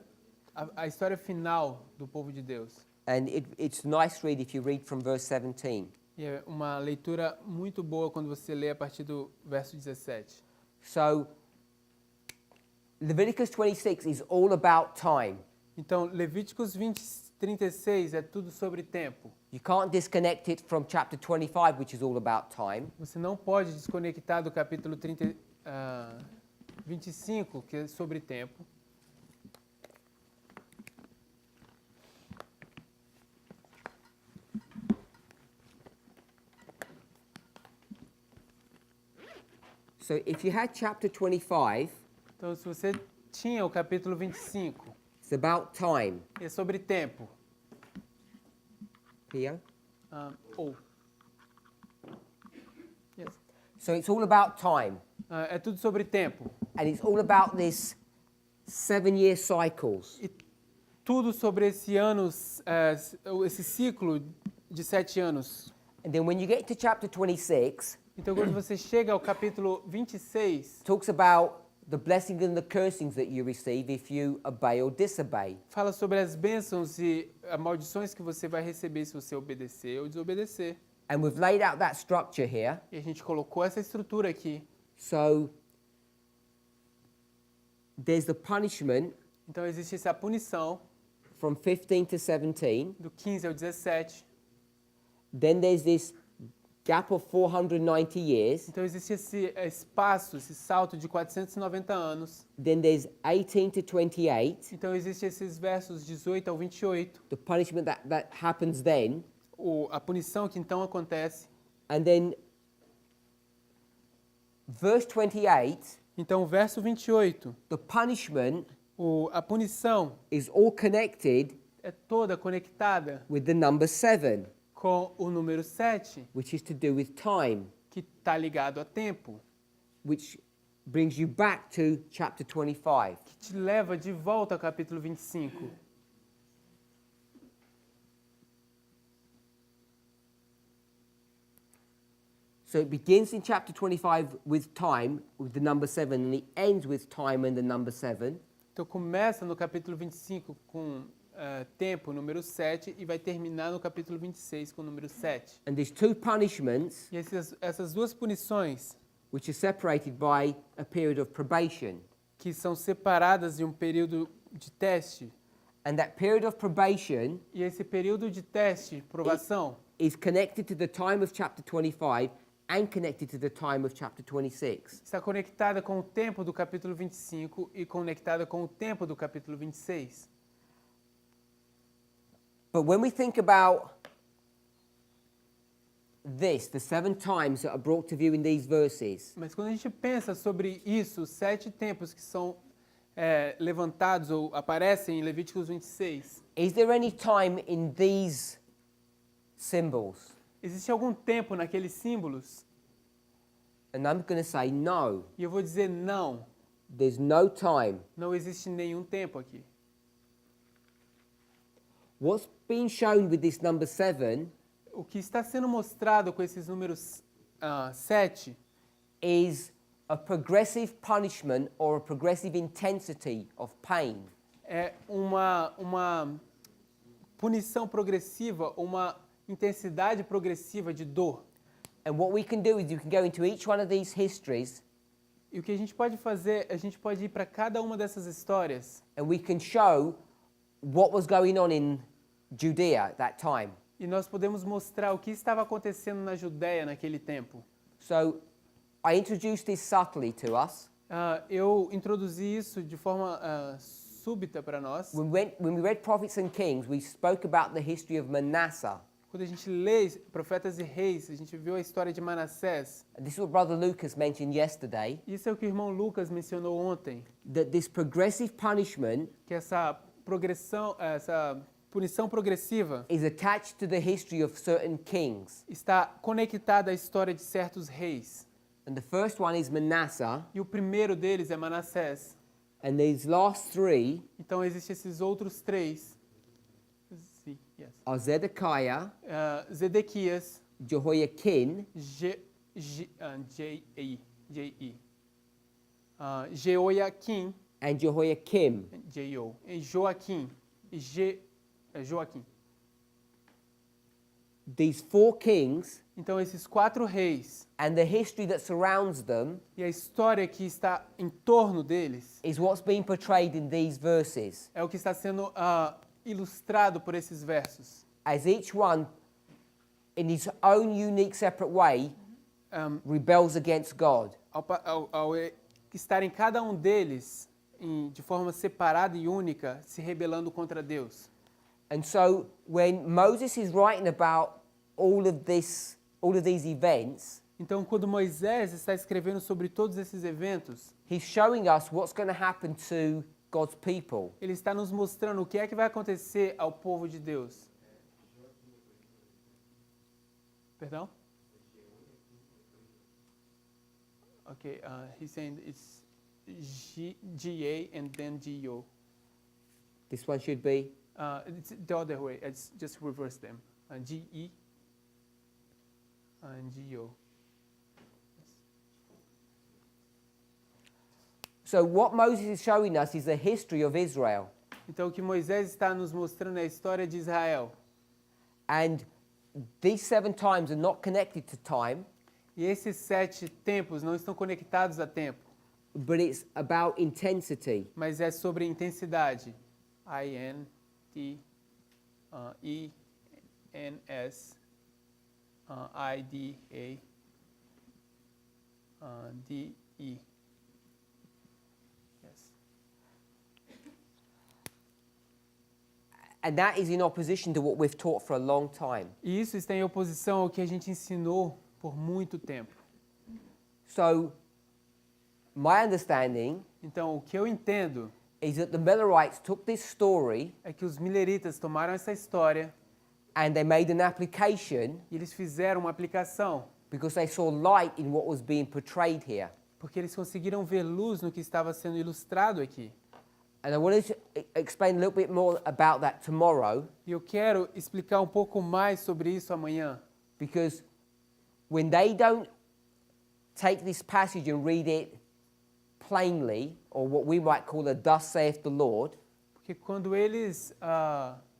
a história final do povo de Deus. And it's a nice read if you read from verse 17. E é uma leitura muito boa quando você lê a partir do verso 17. So, Leviticus 26 is all about time. Então, Levíticos 36 é tudo sobre tempo. You can't disconnect it from chapter 25, which is all about time. Você não pode desconectar do capítulo 25, que é sobre tempo. So, if you had chapter 25, Então, se você tinha o capítulo 25, it's about time. é sobre tempo. Here. Yes. So, it's all about time. É tudo sobre tempo. And it's all about this 7-year cycles. E tudo sobre esse ciclo de 7 anos. And then when you get to chapter 26, Então, quando você chega ao capítulo 26, it talks about the blessings and the cursings that you receive if you obey or disobey. fala sobre as bênçãos e maldições que você vai receber se você obedecer ou desobedecer. And we've laid out that structure here. E a gente colocou essa estrutura aqui. So there's the punishment Então, existe essa punição from 15 to 17. do 15 ao 17. Then there's this gap of 490 years. Então existe esse espaço, esse salto de 490 anos. Then there's 18 to 28, Então existe esses versos 18 ao 28, the punishment that happens then. a punição que então acontece. And then verse 28, Então o verso 28, the punishment a punição is all connected é toda conectada with the number 7, com o número 7, which is to do with time, que está ligado a tempo, which brings you back to chapter 25. que te leva de volta ao capítulo 25. So it begins in chapter 25 with time, with the number 7, and it ends with time and the number 7. Então começa no capítulo 25 com tempo, número 7, e vai terminar no capítulo 26 com o número 7. And there's two punishments E essas duas punições, which are separated by a period of probation. que são separadas de um período de teste, And that period of probation e esse período de teste, provação, is connected to the time of chapter 25 and connected to the time of chapter 26. está conectada com o tempo do capítulo 25 e conectada com o tempo do capítulo 26. But when we think about this, the 7 times that are brought to view in these verses, Mas quando a gente pensa sobre isso, os 7 tempos que são levantados ou aparecem em Levíticos 26, is there any time in these symbols? existe algum tempo naqueles símbolos? And I'm going to say no. E eu vou dizer não, There's no time. não existe nenhum tempo aqui. What's being shown with this number 7 O que está sendo mostrado com esses números 7 is a progressive punishment or a progressive intensity of pain. é uma punição progressiva, uma intensidade progressiva de dor. And what we can do is you can go into each one of these histories E o que a gente pode fazer, a gente pode ir para cada uma dessas histórias and we can show what was going on in Judea at that time. e nós podemos mostrar o que estava acontecendo na Judéia naquele tempo. So I introduced this subtly to us. Eu introduzi isso de forma súbita para nós. When we read Prophets and Kings, we spoke about the history of Manasseh. Quando a gente lê Profetas e Reis, a gente viu a história de Manassés. And this is what Brother Lucas mentioned yesterday, Isso é o que o irmão Lucas mencionou ontem, that this progressive punishment que essa punição progressiva is attached to the history of certain kings. está conectada à história de certos reis. And the first one is Manasseh, E o primeiro deles é Manassés. and these last 3 Então existem esses outros 3. are Zedekiah, Zedequias, Jehoiakim, Jeoiaquim, and Jehoiakim. Joaquim, Joaquim. These 4 kings Então esses 4 reis and the history that surrounds them e a história que está em torno deles is what's being portrayed in these verses, é o que está sendo ilustrado por esses versos. as each one, in his own unique separate way, rebels against God. Ao estarem cada um deles de forma separada e única, se rebelando contra Deus. And so when Moses is writing about all of these events, Então, quando Moisés está escrevendo sobre todos esses eventos, he's showing us what's going to happen to God's people. ele está nos mostrando o que é que vai acontecer ao povo de Deus. Perdão? Okay, he's saying it's G-A and then G-O. This one should be It's the other way. It's just reverse them. G-E and G-O. So what Moses is showing us is the history of Israel. Então, o que Moisés está nos mostrando é a história de Israel. And these 7 times are not connected to time, E esses 7 tempos não estão conectados a tempo, but it's about intensity. mas é sobre intensidade. I-D-A, D-E. Yes. And that is in opposition to what we've taught for a long time. E isso está em oposição ao que a gente ensinou por muito tempo. So, my understanding Então, o que eu entendo is that the Millerites took this story é que os mileritas tomaram essa história and they made an application e eles fizeram uma aplicação, because they saw light in what was being portrayed here. porque eles conseguiram ver luz no que estava sendo ilustrado aqui. And I wanted to explain a little bit more about that tomorrow, E eu quero explicar um pouco mais sobre isso amanhã, because when they don't take this passage and read it plainly, or what we might call a thus saith the Lord, porque quando eles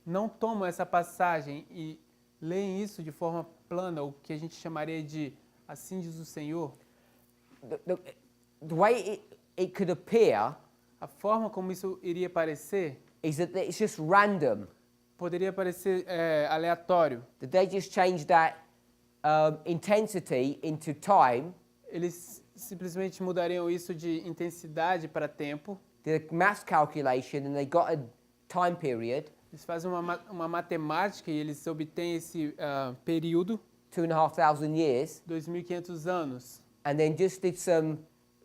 não tomam essa passagem e leem isso de forma plana, o que a gente chamaria de assim diz o Senhor, the way it could appear a forma como isso iria parecer, is that it's just random, poderia parecer aleatório. that they just change that intensity into time, Eles simplesmente mudariam isso de intensidade para tempo. did a maths calculation, and they got a time period, Eles fazem uma matemática e eles obtêm esse período, 2,500 years, 2.500 anos. and then just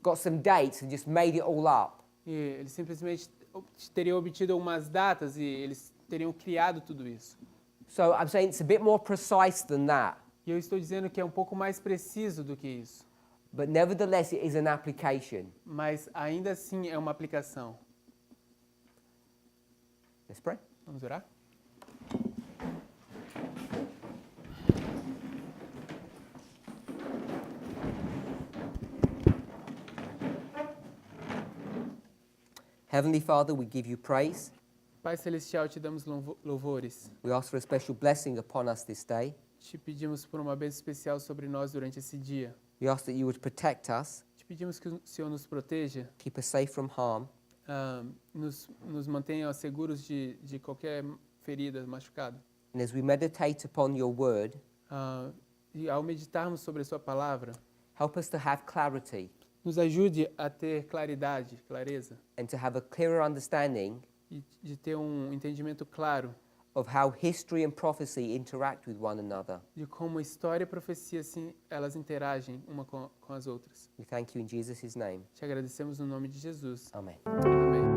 got some dates and just made it all up. E eles simplesmente teriam obtido algumas datas e eles teriam criado tudo isso. So I'm saying it's a bit more precise than that, E eu estou dizendo que é um pouco mais preciso do que isso. but nevertheless it is an application. Mas ainda assim é uma aplicação. Let's pray. Vamos orar? Heavenly Father, we give you praise. Pai Celestial, te damos louvores. We ask for a special blessing upon us this day. Te pedimos por uma bênção especial sobre nós durante esse dia. We ask that you would protect us, Te pedimos que o Senhor nos proteja, keep us safe from harm, nos mantenha seguros de qualquer ferida, machucado. and as we meditate upon your word, E ao meditarmos sobre a sua palavra, help us to have clarity nos ajude a ter claridade, clareza, and to have a clearer understanding e de ter um entendimento claro of how history and prophecy interact with one another. de como história e profecia assim, elas interagem uma com as outras. We thank you in Jesus' name. Te agradecemos no nome de Jesus. Amen. Amém.